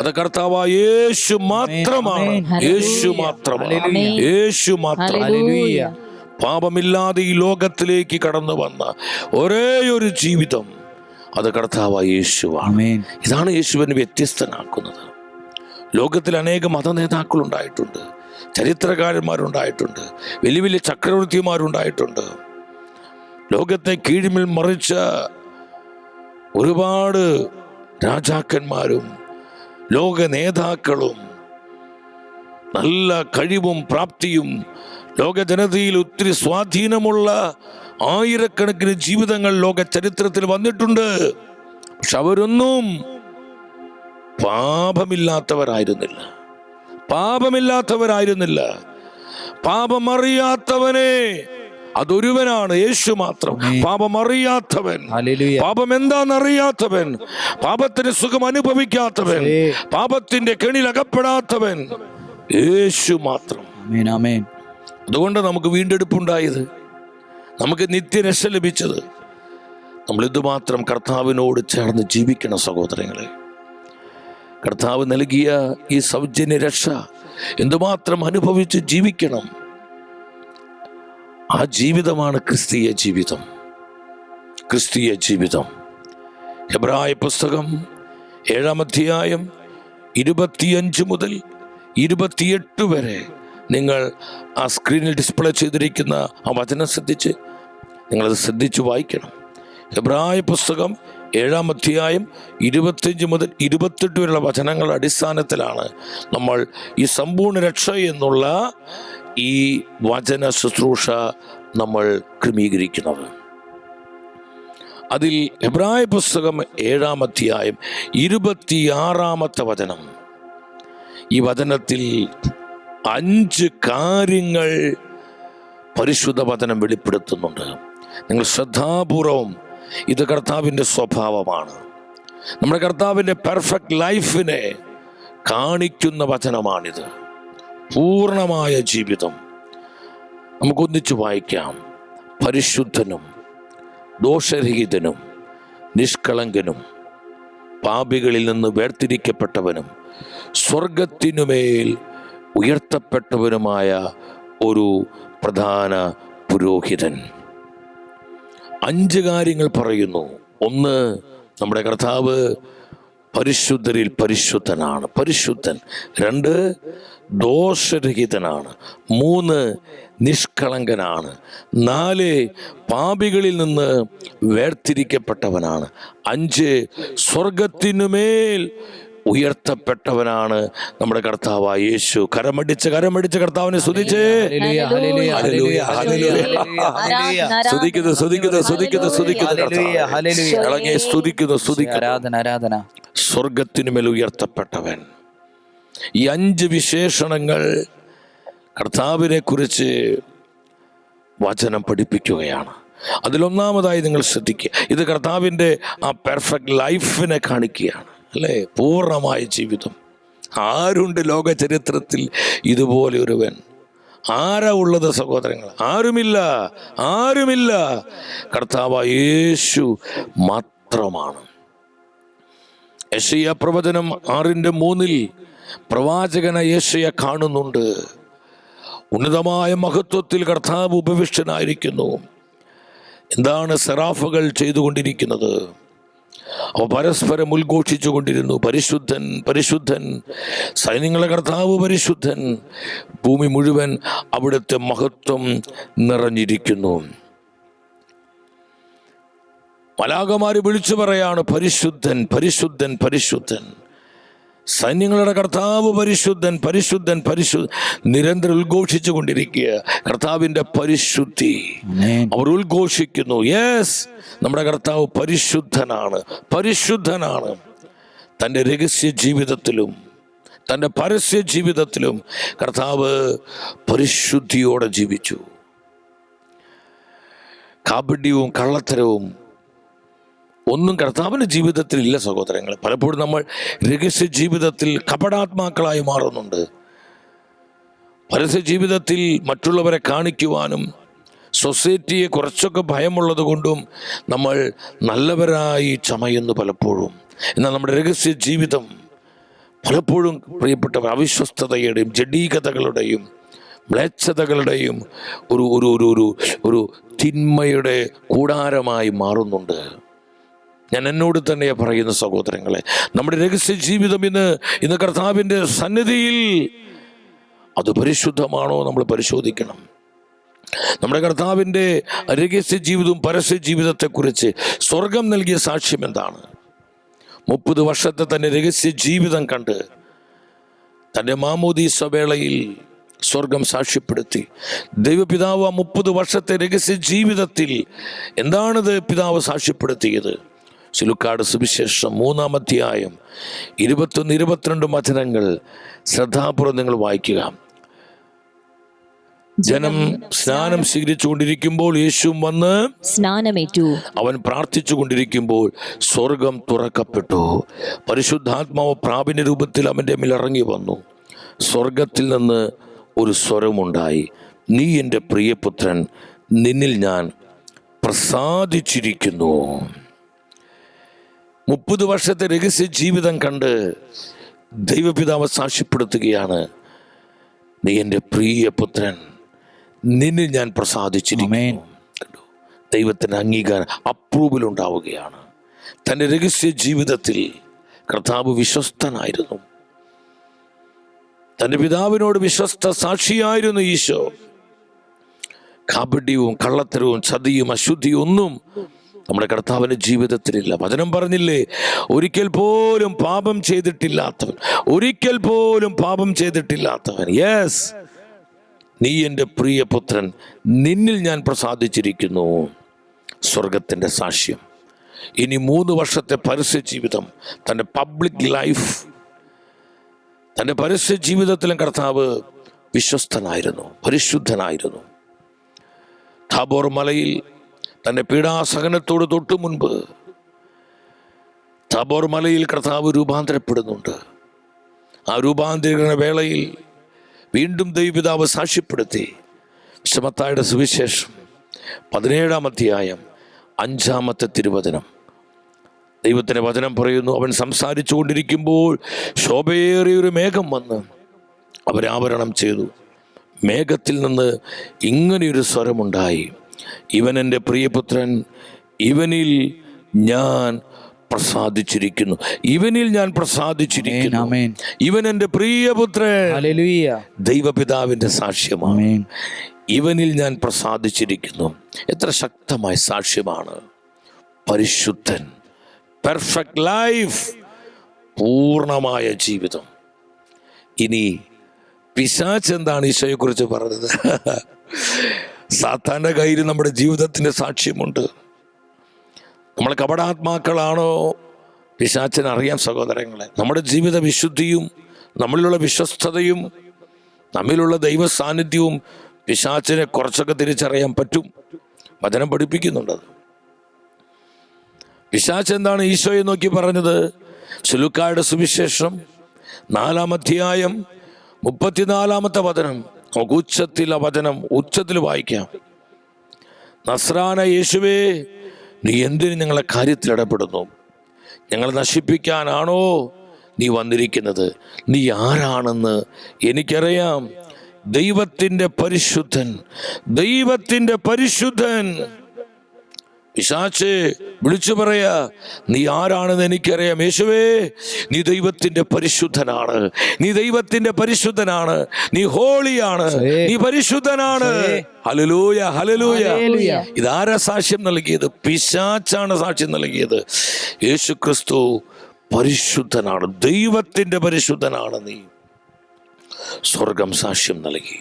അത് കർത്താവായ യേശു മാത്രമാണ്. യേശു മാത്രം. പാപമില്ലാതെ ഈ ലോകത്തിലേക്ക് കടന്നു വന്ന ഒരേ ഒരു ജീവിതം, അത് കർത്താവായ യേശുവാണ്. ഇതാണ് യേശുവിനെ വ്യത്യസ്തനാക്കുന്നത്. ലോകത്തിൽ അനേക മത നേതാക്കളുണ്ടായിട്ടുണ്ട്, ചരിത്രകാരന്മാരുണ്ടായിട്ടുണ്ട്, വലിയ വലിയ ചക്രവർത്തിമാരുണ്ടായിട്ടുണ്ട്. ലോകത്തെ കീഴ്മേൽ മറിച്ച ഒരുപാട് രാജാക്കന്മാരും ലോക നേതാക്കളും നല്ല കഴിവും പ്രാപ്തിയും ലോക ജനതയിൽ ഒത്തിരി സ്വാധീനമുള്ള ആയിരക്കണക്കിന് ജീവിതങ്ങൾ ലോക ചരിത്രത്തിൽ വന്നിട്ടുണ്ട്. പക്ഷെ അവരൊന്നും പാപമില്ലാത്തവരായിരുന്നില്ല. പാപമറിയാത്തവനെ, അതൊരുവനാണ്, യേശു മാത്രം. പാപമറിയാത്തവൻ, പാപം എന്താണെന്നറിയാത്തവൻ, പാപത്തിന് സുഖം അനുഭവിക്കാത്തവൻ, പാപത്തിന്റെ കെണിലകപ്പെടാത്തവൻ, യേശു മാത്രം. അതുകൊണ്ട് നമുക്ക് വീണ്ടെടുപ്പുണ്ടായത്, നമുക്ക് നിത്യരക്ഷ ലഭിച്ചത്. നമ്മൾ ഇതുമാത്രം കർത്താവിനോട് ചേർന്ന് ജീവിക്കണം സഹോദരങ്ങളെ. കർത്താവ് നൽകിയ ഈ സൗജന്യ രക്ഷ എന്തുമാത്രം അനുഭവിച്ച് ജീവിക്കണം. ആ ജീവിതമാണ് ക്രിസ്തീയ ജീവിതം. ക്രിസ്തീയ ജീവിതം. എബ്രായ പുസ്തകം 7-ാം അധ്യായം 25 മുതൽ 28 വരെ നിങ്ങൾ ആ സ്ക്രീനിൽ ഡിസ്പ്ലേ ചെയ്തിരിക്കുന്ന ആ വചനം നിങ്ങളത് ശ്രദ്ധിച്ച് വായിക്കണം. എബ്രായ പുസ്തകം 7-ാം അധ്യായം 25 മുതൽ 28 വരെയുള്ള വചനങ്ങളുടെ അടിസ്ഥാനത്തിലാണ് നമ്മൾ ഈ സമ്പൂർണ്ണ രക്ഷ എന്നുള്ള ഈ വചന ശുശ്രൂഷ നമ്മൾ ക്രമീകരിക്കുന്നത്. അതിൽ എബ്രായ പുസ്തകം 7-ാം അധ്യായം 26-ാമത്തെ വചനം, ഈ വചനത്തിൽ 5 കാര്യങ്ങൾ പരിശുദ്ധ വചനം വെളിപ്പെടുത്തുന്നുണ്ട്. നിങ്ങൾ ശ്രദ്ധാപൂർവം, ഇത് കർത്താവിൻ്റെ സ്വഭാവമാണ്. നമ്മുടെ കർത്താവിൻ്റെ പെർഫെക്റ്റ് ലൈഫിനെ കാണിക്കുന്ന വചനമാണിത്. പൂർണ്ണമായ ജീവിതം നമുക്കൊന്നിച്ച് വായിക്കാം. പരിശുദ്ധനും ദോഷരഹിതനും നിഷ്കളങ്കനും പാപികളിൽ നിന്ന് വേർതിരിക്കപ്പെട്ടവനും സ്വർഗത്തിനുമേൽ ഉയർത്തപ്പെട്ടവനുമായ ഒരു പ്രധാന പുരോഹിതൻ. 5 കാര്യങ്ങൾ പറയുന്നു. 1, നമ്മുടെ കർത്താവ് പരിശുദ്ധരിൽ പരിശുദ്ധനാണ്, പരിശുദ്ധൻ. 2, ദോഷരഹിതനാണ്. 3, നിഷ്കളങ്കനാണ്. 4, പാപികളിൽ നിന്ന് വേർതിരിക്കപ്പെട്ടവനാണ്. 5, സ്വർഗത്തിനുമേൽ ഉയർത്തപ്പെട്ടവനാണ് നമ്മുടെ കർത്താവായ യേശു. കരമടിച്ച് കർത്താവിനെ സ്തുതിച്ചേ. സ്വർഗത്തിനുമേൽ ഉയർത്തപ്പെട്ടവൻ. ഈ 5 വിശേഷണങ്ങൾ കർത്താവിനെ കുറിച്ച് വചനം പഠിപ്പിക്കുകയാണ്. അതിലൊന്നാമതായി നിങ്ങൾ ശ്രദ്ധിക്കുക, ഇത് കർത്താവിൻ്റെ ആ പെർഫെക്റ്റ് ലൈഫിനെ കാണിക്കുകയാണ്, അല്ലേ? പൂർണ്ണമായ ജീവിതം. ആരുണ്ട് ലോക ചരിത്രത്തിൽ ഇതുപോലെ ഒരുവൻ? ആരാ ഉള്ളത് സഹോദരങ്ങൾ? ആരുമില്ല. കർത്താവായ യേശു മാത്രമാണ്. യെശയ്യാ പ്രവചനം 6:3 പ്രവാചകനായ യെശയ്യാ കാണുന്നുണ്ട്. ഉന്നതമായ മഹത്വത്തിൽ കർത്താവ് ഉപവിഷ്ടനായിരിക്കുന്നു. എന്താണ് സെറാഫുകൾ ചെയ്തുകൊണ്ടിരിക്കുന്നത്? അവ പരസ്പരം ഉദ്ഘോഷിച്ചു കൊണ്ടിരുന്നു, പരിശുദ്ധൻ പരിശുദ്ധൻ, സൈന്യങ്ങളുടെ കർത്താവ് പരിശുദ്ധൻ, ഭൂമി മുഴുവൻ അവിടുത്തെ മഹത്വം നിറഞ്ഞിരിക്കുന്നു. മലാഖമാര് വിളിച്ചു പറയാണ്, പരിശുദ്ധൻ പരിശുദ്ധൻ പരിശുദ്ധൻ, സൈന്യങ്ങളുടെ കർത്താവ് പരിശുദ്ധൻ പരിശുദ്ധൻ പരിശുദ്ധൻ. നിരന്തരം ഉദ്ഘോഷിച്ചു കൊണ്ടിരിക്കുക കർത്താവിൻ്റെ പരിശുദ്ധി. അവർ ഉദ്ഘോഷിക്കുന്നു, യെസ്, നമ്മുടെ കർത്താവ് പരിശുദ്ധനാണ്. തൻ്റെ രഹസ്യ ജീവിതത്തിലും തൻ്റെ പരസ്യ ജീവിതത്തിലും കർത്താവ് പരിശുദ്ധിയോടെ ജീവിച്ചു. കാപട്യവും കള്ളത്തരവും ഒന്നും കർത്താവിൻ്റെ ജീവിതത്തിൽ ഇല്ല സഹോദരങ്ങൾ. പലപ്പോഴും നമ്മൾ രഹസ്യ ജീവിതത്തിൽ കപടാത്മാക്കളായി മാറുന്നുണ്ട്. പരസ്യ ജീവിതത്തിൽ മറ്റുള്ളവരെ കാണിക്കുവാനും സൊസൈറ്റിയെ കുറച്ചൊക്കെ ഭയമുള്ളത് കൊണ്ടും നമ്മൾ നല്ലവരായി ചമയുന്നു പലപ്പോഴും. എന്നാൽ നമ്മുടെ രഹസ്യ ജീവിതം പലപ്പോഴും പ്രിയപ്പെട്ടവർ അവിശ്വസ്തതയുടെയും ജഡീകതകളുടെയും മ്ലേച്ഛതകളുടെയും ഒരു തിന്മയുടെ കൂടാരമായി മാറുന്നുണ്ട്. ഞാൻ എന്നോട് തന്നെ പറയുന്ന സഹോദരങ്ങളെ, നമ്മുടെ രഹസ്യ ജീവിതം ഇന്ന് കർത്താവിൻ്റെ സന്നിധിയിൽ അത് പരിശുദ്ധമാണോ നമ്മൾ പരിശോധിക്കണം. നമ്മുടെ കർത്താവിൻ്റെ രഹസ്യ ജീവിതവും പരസ്യ ജീവിതത്തെക്കുറിച്ച് സ്വർഗം നൽകിയ സാക്ഷ്യം എന്താണ്? 30 വർഷത്തെ തൻ്റെ രഹസ്യ ജീവിതം കണ്ട് തൻ്റെ മാമോദീസ വേളയിൽ സ്വർഗം സാക്ഷ്യപ്പെടുത്തി. ദൈവപിതാവ് 30 വർഷത്തെ രഹസ്യ ജീവിതത്തിൽ എന്താണത് പിതാവ് സാക്ഷ്യപ്പെടുത്തിയത്? ശിലുക്കാട് സുവിശേഷം 3-ാം അധ്യായം 21-22 വചനങ്ങൾ ശ്രദ്ധാപൂർവ്വം നിങ്ങൾ വായിക്കുക. ജനം സ്നാനം സ്വീകരിച്ചു കൊണ്ടിരിക്കുമ്പോൾ യേശുവും വന്ന് സ്നാനമേറ്റു. അവൻ പ്രാർത്ഥിച്ചു കൊണ്ടിരിക്കുമ്പോൾ സ്വർഗം തുറക്കപ്പെട്ടു. പരിശുദ്ധാത്മാവ് പ്രാപിന്റെ രൂപത്തിൽ അവൻ്റെ മേൽ ഇറങ്ങി വന്നു. സ്വർഗത്തിൽ നിന്ന് ഒരു സ്വരമുണ്ടായി, നീ എൻ്റെ പ്രിയപുത്രൻ, നിന്നിൽ ഞാൻ പ്രസാദിച്ചിരിക്കുന്നു. 30 വർഷത്തെ രഹസ്യ ജീവിതം കണ്ട് ദൈവപിതാവ് സാക്ഷ്യപ്പെടുത്തുകയാണ്, നീ എൻ്റെ പ്രിയ പുത്രൻ, നിന്നിൽ ഞാൻ പ്രസാദിച്ചിരിക്കുന്നു. ദൈവത്തിൻ്റെ അംഗീകാരം, അപ്രൂവൽ ഉണ്ടാവുകയാണ്. തൻ്റെ രഹസ്യ ജീവിതത്തിൽ കർത്താവ് വിശ്വസ്തനായിരുന്നു. തൻ്റെ പിതാവിനോട് വിശ്വസ്ത സാക്ഷിയായിരുന്നു ഈശോ. കാപട്യവും കള്ളത്തരവും ചതിയും അശുദ്ധിയും ഒന്നും നമ്മുടെ കർത്താവിൻ്റെ ജീവിതത്തിലില്ല. വചനം പറഞ്ഞില്ലേ, ഒരിക്കൽ പോലും പാപം ചെയ്തിട്ടില്ലാത്തവൻ, ഒരിക്കൽ പോലും പാപം ചെയ്തിട്ടില്ലാത്തവൻ. യെസ്, നീ എൻ്റെ പ്രിയപുത്രൻ, നിന്നിൽ ഞാൻ പ്രസാദിച്ചിരിക്കുന്നു. സ്വർഗത്തിൻ്റെ സാക്ഷ്യം. ഇനി 3 വർഷത്തെ പരസ്യ ജീവിതം, തൻ്റെ പബ്ലിക് ലൈഫ്, തൻ്റെ പരസ്യ ജീവിതത്തിലും കർത്താവ് വിശ്വസ്തനായിരുന്നു, പരിശുദ്ധനായിരുന്നു. താബോർ മലയിൽ തൻ്റെ പീഡാസഹനത്തോട് തൊട്ടു മുൻപ് താബോർ മലയിൽ കർത്താവ് രൂപാന്തരപ്പെടുന്നുണ്ട്. ആ രൂപാന്തരീകരണ വേളയിൽ വീണ്ടും ദൈവപിതാവ് സാക്ഷ്യപ്പെടുത്തി. മത്തായിയുടെ സുവിശേഷം 17-ാം അധ്യായം 5-ാമത്തെ തിരുവചനം. ദൈവത്തിൻ്റെ വചനം പറയുന്നു, അവൻ സംസാരിച്ചു കൊണ്ടിരിക്കുമ്പോൾ ശോഭയേറിയൊരു മേഘം വന്ന് അവരെ ആവരണം ചെയ്തു. മേഘത്തിൽ നിന്ന് ഇങ്ങനെയൊരു സ്വരമുണ്ടായി, ഇവൻ എൻ്റെ പ്രിയപുത്രൻ, ഇവനിൽ ഞാൻ പ്രസാദിച്ചിരിക്കുന്നു, ഇവനിൽ ഞാൻ പ്രസാദിച്ചിരിക്കുന്നു, ഇവൻ എൻ്റെ പ്രിയപുത്രൻ. ദൈവപിതാവിൻ്റെ സാക്ഷ്യമാണ്, ഇവനിൽ ഞാൻ പ്രസാദിച്ചിരിക്കുന്നു. എത്ര ശക്തമായ സാക്ഷ്യമാണ്! പരിശുദ്ധൻ, പെർഫെക്റ്റ് ലൈഫ്, പൂർണ്ണമായ ജീവിതം. ഇനി പിശാച് എന്താണ് ഈശോയെക്കുറിച്ച് പറഞ്ഞത്? സാത്താൻ്റെ കയ്യിൽ നമ്മുടെ ജീവിതത്തിൻ്റെ സാക്ഷ്യമുണ്ട്. നമ്മൾ കപടാത്മാക്കളാണോ? പിശാചിന് അറിയാം സഹോദരങ്ങളെ. നമ്മുടെ ജീവിത വിശുദ്ധിയും നമ്മളിലുള്ള വിശ്വസ്തതയും നമ്മിലുള്ള ദൈവ സാന്നിധ്യവും പിശാചിനെ കുറച്ചൊക്കെ തിരിച്ചറിയാൻ പറ്റും. വചനം പഠിപ്പിക്കുന്നുണ്ട്. പിശാച് എന്താണ് ഈശോയെ നോക്കി പറഞ്ഞത്? ലൂക്കായുടെ സുവിശേഷം 4-ാം അധ്യായം 34-ാമത്തെ വചനം. നമുക്ക് ഉച്ചത്തിൽ ആ വചനം ഉച്ചത്തിൽ വായിക്കാം. നസ്രാന യേശുവേ, നീ എന്തിന് ഞങ്ങളെ കാര്യത്തിൽ ഇടപെടുന്നു? ഞങ്ങളെ നശിപ്പിക്കാനാണോ നീ വന്നിരിക്കുന്നത്? നീ ആരാണെന്ന് എനിക്കറിയാം. ദൈവത്തിൻ്റെ പരിശുദ്ധൻ, ദൈവത്തിൻ്റെ പരിശുദ്ധൻ. പിശാചേ വിളിച്ചു പറയാ, നീ ആരാണെന്ന് എനിക്കറിയാം. യേശുവേ, നീ ദൈവത്തിൻ്റെ പരിശുദ്ധനാണ്, നീ ദൈവത്തിൻ്റെ പരിശുദ്ധനാണ്, നീ ഹോളിയാണ്, നീ പരിശുദ്ധനാണ്. Hallelujah, hallelujah. ഇതാരാ സാക്ഷ്യം നൽകിയത്? പിശാചാണ് സാക്ഷ്യം നൽകിയത്. യേശു ക്രിസ്തു പരിശുദ്ധനാണ്, ദൈവത്തിൻ്റെ പരിശുദ്ധനാണ് നീ. സ്വർഗം സാക്ഷ്യം നൽകി,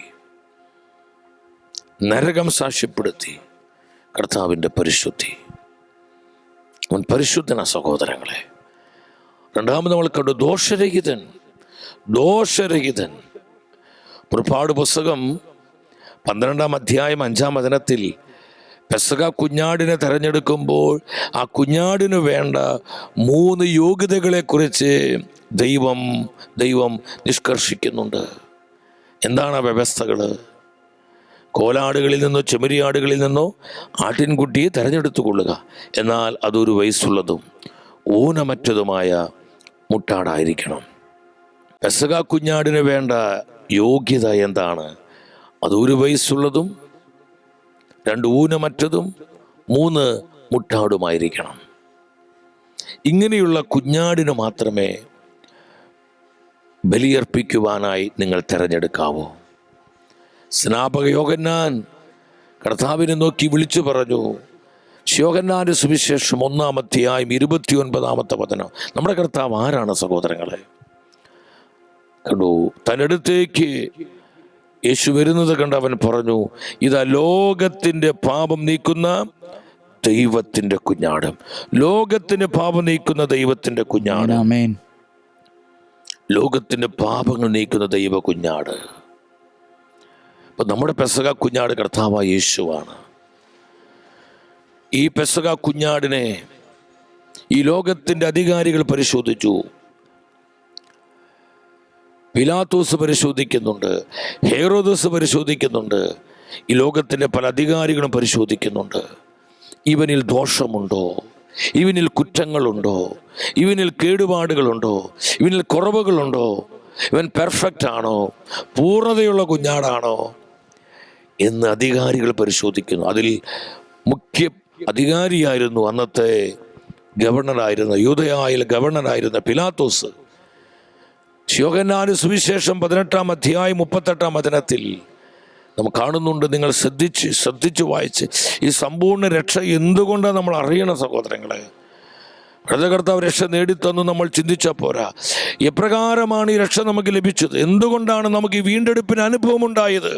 നരകം സാക്ഷ്യപ്പെടുത്തി കർത്താവിൻ്റെ പരിശുദ്ധി. അവൻ പരിശുദ്ധനാ സഹോദരങ്ങളെ. രണ്ടാമത് നമ്മൾ കണ്ടു ദോഷരഹിതൻ. ദോഷരഹിതൻ. പുറപ്പാട് പുസ്തകം 12-ാം അധ്യായം 5-ാം വചനത്തിൽ പെസഹ കുഞ്ഞാടിനെ തെരഞ്ഞെടുക്കുമ്പോൾ ആ കുഞ്ഞാടിന് വേണ്ട 3 യോഗ്യതകളെക്കുറിച്ച് ദൈവം നിഷ്കർഷിക്കുന്നുണ്ട്. എന്താണ് ആ വ്യവസ്ഥകൾ? കോലാടുകളിൽ നിന്നോ ചെമ്മരിയാടുകളിൽ നിന്നോ ആട്ടിൻകുട്ടിയെ തെരഞ്ഞെടുത്തുകൊള്ളുക. എന്നാൽ അതൊരു വയസ്സുള്ളതും ഊനമറ്റതുമായ മുട്ടാടായിരിക്കണം. പെസഹ കുഞ്ഞാടിന് വേണ്ട യോഗ്യത എന്താണ്? അതൊരു വയസ്സുള്ളതും 2 ഊനമറ്റതും 3 മുട്ടാടുമായിരിക്കണം. ഇങ്ങനെയുള്ള കുഞ്ഞാടിന് മാത്രമേ ബലിയർപ്പിക്കുവാനായി നിങ്ങൾ തിരഞ്ഞെടുക്കാവൂ. സ്നാപക യോഹന്നാൻ കർത്താവിനെ നോക്കി വിളിച്ചു പറഞ്ഞു. യോഹന്നാന്റെ സുവിശേഷം 1-ാം അധ്യായം 29-ാമത്തെ വചനം. നമ്മുടെ കർത്താവ് ആരാണ് സഹോദരങ്ങളെ? കണ്ടു, തന്നടുത്തേക്ക് യേശു വരുന്നത് കണ്ട് അവൻ പറഞ്ഞു, ഇതാ ലോകത്തിൻ്റെ പാപം നീക്കുന്ന ദൈവത്തിൻ്റെ കുഞ്ഞാട്. ലോകത്തിൻ്റെ പാപം നീക്കുന്ന ദൈവത്തിൻ്റെ കുഞ്ഞാട്. ലോകത്തിൻ്റെ പാപങ്ങൾ നീക്കുന്ന ദൈവ കുഞ്ഞാട്. അപ്പം നമ്മുടെ പെസഹ കുഞ്ഞാട് കർത്താവായ യേശുവാണ്. ഈ പെസഹ കുഞ്ഞാടിനെ ഈ ലോകത്തിൻ്റെ അധികാരികൾ പരിശോധിച്ചു. പിലാത്തോസ് പരിശോധിക്കുന്നുണ്ട്, ഹെറോദോസ് പരിശോധിക്കുന്നുണ്ട്, ഈ ലോകത്തിൻ്റെ പല അധികാരികളും പരിശോധിക്കുന്നുണ്ട്. ഇവനിൽ ദോഷമുണ്ടോ? ഇവനിൽ കുറ്റങ്ങളുണ്ടോ? ഇവനിൽ കേടുപാടുകളുണ്ടോ? ഇവനിൽ കുറവുകളുണ്ടോ? ഇവൻ പെർഫെക്റ്റ് ആണോ? പൂർണ്ണതയുള്ള കുഞ്ഞാടാണോ എന്ന് അധികാരികൾ പരിശോധിക്കുന്നു. അതിൽ മുഖ്യ അധികാരിയായിരുന്നു അന്നത്തെ ഗവർണറായിരുന്ന, യൂദയായിലെ ഗവർണറായിരുന്ന പിലാത്തോസ്. യോഹന്നാന്റെ സുവിശേഷം 18-ാം അധ്യായം 38-ാം വചനത്തിൽ നാം കാണുന്നുണ്ട്. നിങ്ങൾ ശ്രദ്ധിച്ച് വായിച്ച് ഈ സമ്പൂർണ്ണ രക്ഷ എന്തുകൊണ്ടാണ് നമ്മൾ അറിയണം സഹോദരങ്ങളെ. കർത്താവ് രക്ഷ നേടിത്തന്നു നമ്മൾ ചിന്തിച്ചാൽ പോരാ. എപ്രകാരമാണ് ഈ രക്ഷ നമുക്ക് ലഭിച്ചത്? എന്തുകൊണ്ടാണ് നമുക്ക് ഈ വീണ്ടെടുപ്പിന് അനുഭവം ഉണ്ടായത്?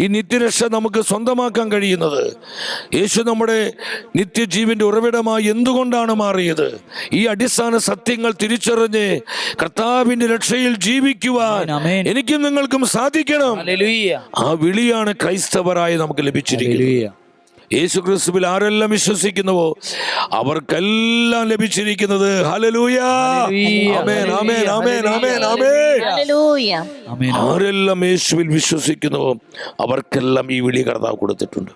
ഈ നിത്യരക്ഷ നമുക്ക് സ്വന്തമാക്കാൻ കഴിയുന്നത്? യേശു നമ്മുടെ നിത്യജീവന്റെ ഉറവിടമായി എന്തുകൊണ്ടാണ് മാറിയത്? ഈ അടിസ്ഥാന സത്യങ്ങൾ തിരിച്ചറിഞ്ഞ് കർത്താവിന്റെ രക്ഷയിൽ ജീവിക്കുവാൻ എനിക്കും നിങ്ങൾക്കും സാധിക്കണം. ആ വിളിയാണ് ക്രൈസ്തവരായി നമുക്ക് ലഭിച്ചിരിക്കുന്നത്. യേശു ക്രിസ്തുവിൽ ആരെല്ലാം വിശ്വസിക്കുന്നുവോ അവർക്കെല്ലാം ലഭിച്ചിരിക്കുന്നത് ഹല്ലേലൂയ, ആമേൻ, ആമേൻ, ആമേൻ, ആമേൻ, ആമേൻ. ആരെല്ലാം യേശുവിൽ വിശ്വസിക്കുന്നുവോ അവർക്കെല്ലാം ഈ വിളി കർത്താവ് കൊടുത്തിട്ടുണ്ട്.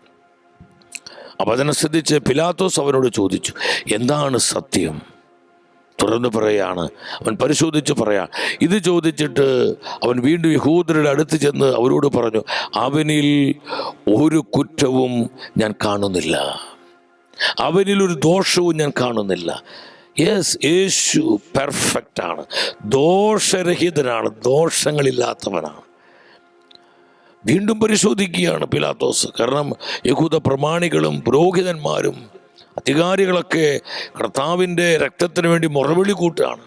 അപ്പൊ അതിനെ ശ്രദ്ധിച്ച് പിലാത്തോസ് അവനോട് ചോദിച്ചു, എന്താണ് സത്യം? തുറന്നു പറയാണ്, അവൻ പരിശോധിച്ച് പറയാം. ഇത് ചോദിച്ചിട്ട് അവൻ വീണ്ടും യഹൂദരുടെ അടുത്ത് ചെന്ന് അവരോട് പറഞ്ഞു, അവനിൽ ഒരു കുറ്റവും ഞാൻ കാണുന്നില്ല, അവനിൽ ഒരു ദോഷവും ഞാൻ കാണുന്നില്ല. യെസ്, യേശു പെർഫെക്റ്റ് ആണ്, ദോഷരഹിതനാണ്, ദോഷങ്ങളില്ലാത്തവനാണ്. വീണ്ടും പരിശോധിക്കുകയാണ് പിലാത്തോസ്. കാരണം യഹൂദ പ്രമാണികളും പുരോഹിതന്മാരും അധികാരികളൊക്കെ കർത്താവിൻ്റെ രക്തത്തിന് വേണ്ടി മുറവിളി കൂട്ടുകയാണ്.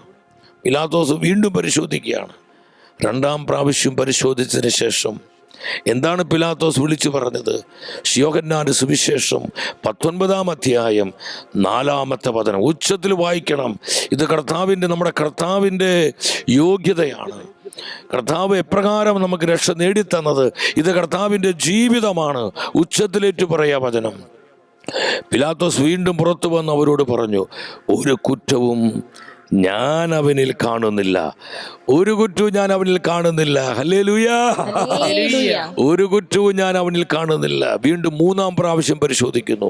പിലാത്തോസ് വീണ്ടും പരിശോധിക്കുകയാണ്. 2-ാം പ്രാവശ്യം പരിശോധിച്ചതിന് ശേഷം എന്താണ് പിലാത്തോസ് വിളിച്ചു പറഞ്ഞത്? യോഹന്നാന്റെ സുവിശേഷം 19-ാം അധ്യായം 4-ാമത്തെ വചനം ഉച്ചത്തിൽ വായിക്കണം. ഇത് നമ്മുടെ കർത്താവിൻ്റെ യോഗ്യതയാണ്. കർത്താവ് എപ്രകാരം നമുക്ക് രക്ഷ നേടിത്തന്നത്, ഇത് കർത്താവിൻ്റെ ജീവിതമാണ്. ഉച്ചത്തിലേറ്റു പറയാ വചനം. പിലാത്തോസ് വീണ്ടും പുറത്തു വന്ന് അവരോട് പറഞ്ഞു, ഒരു കുറ്റവും ഞാൻ അവനിൽ കാണുന്നില്ല, ഒരു കുറ്റവും ഞാൻ അവനിൽ കാണുന്നില്ല. ഹല്ലേലൂയ, ഒരു കുറ്റവും ഞാൻ അവനിൽ കാണുന്നില്ല. വീണ്ടും 3-ാം പ്രാവശ്യം പരിശോധിക്കുന്നു.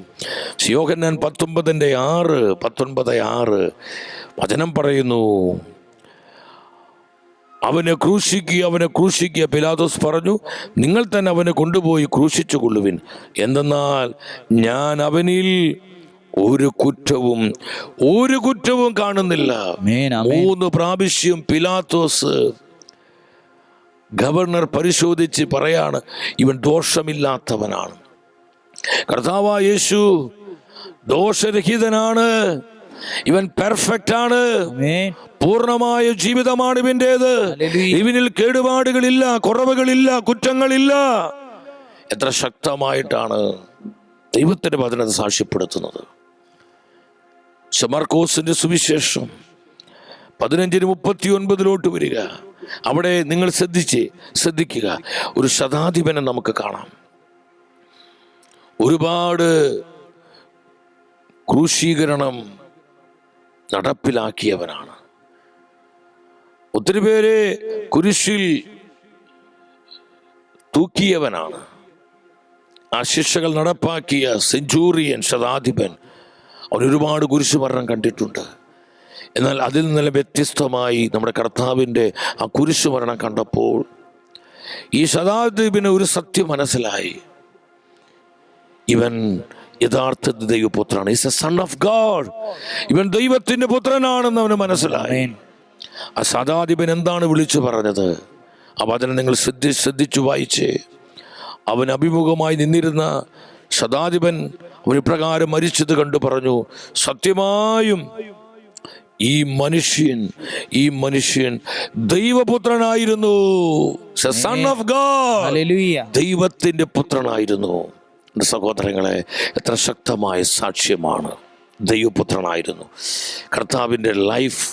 യോഹന്നാൻ 19:6 വചനം പറയുന്നു, അവനെ ക്രൂശിക്കുക. പിലാത്തോസ് പറഞ്ഞു, നിങ്ങൾ തന്നെ അവനെ കൊണ്ടുപോയി ക്രൂശിച്ചു കൊള്ളുവിൻ, എന്തെന്നാൽ ഞാൻ അവനിൽ ഒരു കുറ്റവും കാണുന്നില്ല. 3 പ്രാവശ്യം പിലാത്തോസ് ഗവർണർ പരിശോധിച്ച് പറയാണ്, ഇവൻ ദോഷമില്ലാത്തവനാണ്. കർത്താവായ യേശു ദോഷരഹിതനാണ്, ഇവൻ പെർഫെക്റ്റ് ആണ്, പൂർണ്ണമായ ജീവിതമാണ് ഇവൻ്റേത്. ഇവനിൽ കേടുപാടുകളില്ല, കുറവുകളില്ല, കുറ്റങ്ങളില്ല. എത്ര ശക്തമായിട്ടാണ് ദൈവത്തിന്റെ വചനം സാക്ഷ്യപ്പെടുത്തുന്നത്. മർക്കോസിന്റെ സുവിശേഷം 15:39 വരിക. അവിടെ നിങ്ങൾ ശ്രദ്ധിക്കുക. ഒരു ശതാധിപനെ നമുക്ക് കാണാം. ഒരുപാട് ക്രൂശീകരണം നടപ്പിലാക്കിയവനാണ്. ഒത്തിരി പേരെ കുരിശിൽ തൂക്കിയവനാണ്. ആ ശിക്ഷകൾ നടപ്പാക്കിയ സെഞ്ചൂറിയൻ, ശതാധിപൻ, അവൻ ഒരുപാട് കുരിശുമരണം കണ്ടിട്ടുണ്ട്. എന്നാൽ അതിൽ നിന്നെല്ലാം വ്യത്യസ്തമായി നമ്മുടെ കർത്താവിൻ്റെ ആ കുരിശുമരണം കണ്ടപ്പോൾ ഈ ശതാധിപന് ഒരു സത്യം മനസ്സിലായി. ഇവൻ യഥാർത്ഥ ദൈവപുത്രനാണ്. Is a son of God. ഇവൻ ദൈവത്തിന്റെ പുത്രനാണെന്ന് അവന് മനസ്സിലായി. ആ ശതാധിപൻ എന്താണ് വിളിച്ചു പറഞ്ഞത്? ആ വചനം നിങ്ങൾ ശ്രദ്ധിച്ചു വായിച്ചേ. അവൻ അഭിമുഖമായി നിന്നിരുന്ന ശതാധിപൻ അവൻ ഇപ്രകാരം മരിച്ചത് കണ്ടു പറഞ്ഞു, സത്യമായും ഈ മനുഷ്യൻ ദൈവപുത്രനായിരുന്നു. സൺ ഓഫ് ഗോഡ്, ദൈവത്തിന്റെ പുത്രനായിരുന്നു. സഹോദരങ്ങളെ, എത്ര ശക്തമായ സാക്ഷ്യമാണ്. ദൈവപുത്രനായിരുന്നു. കർത്താവിൻ്റെ ലൈഫ്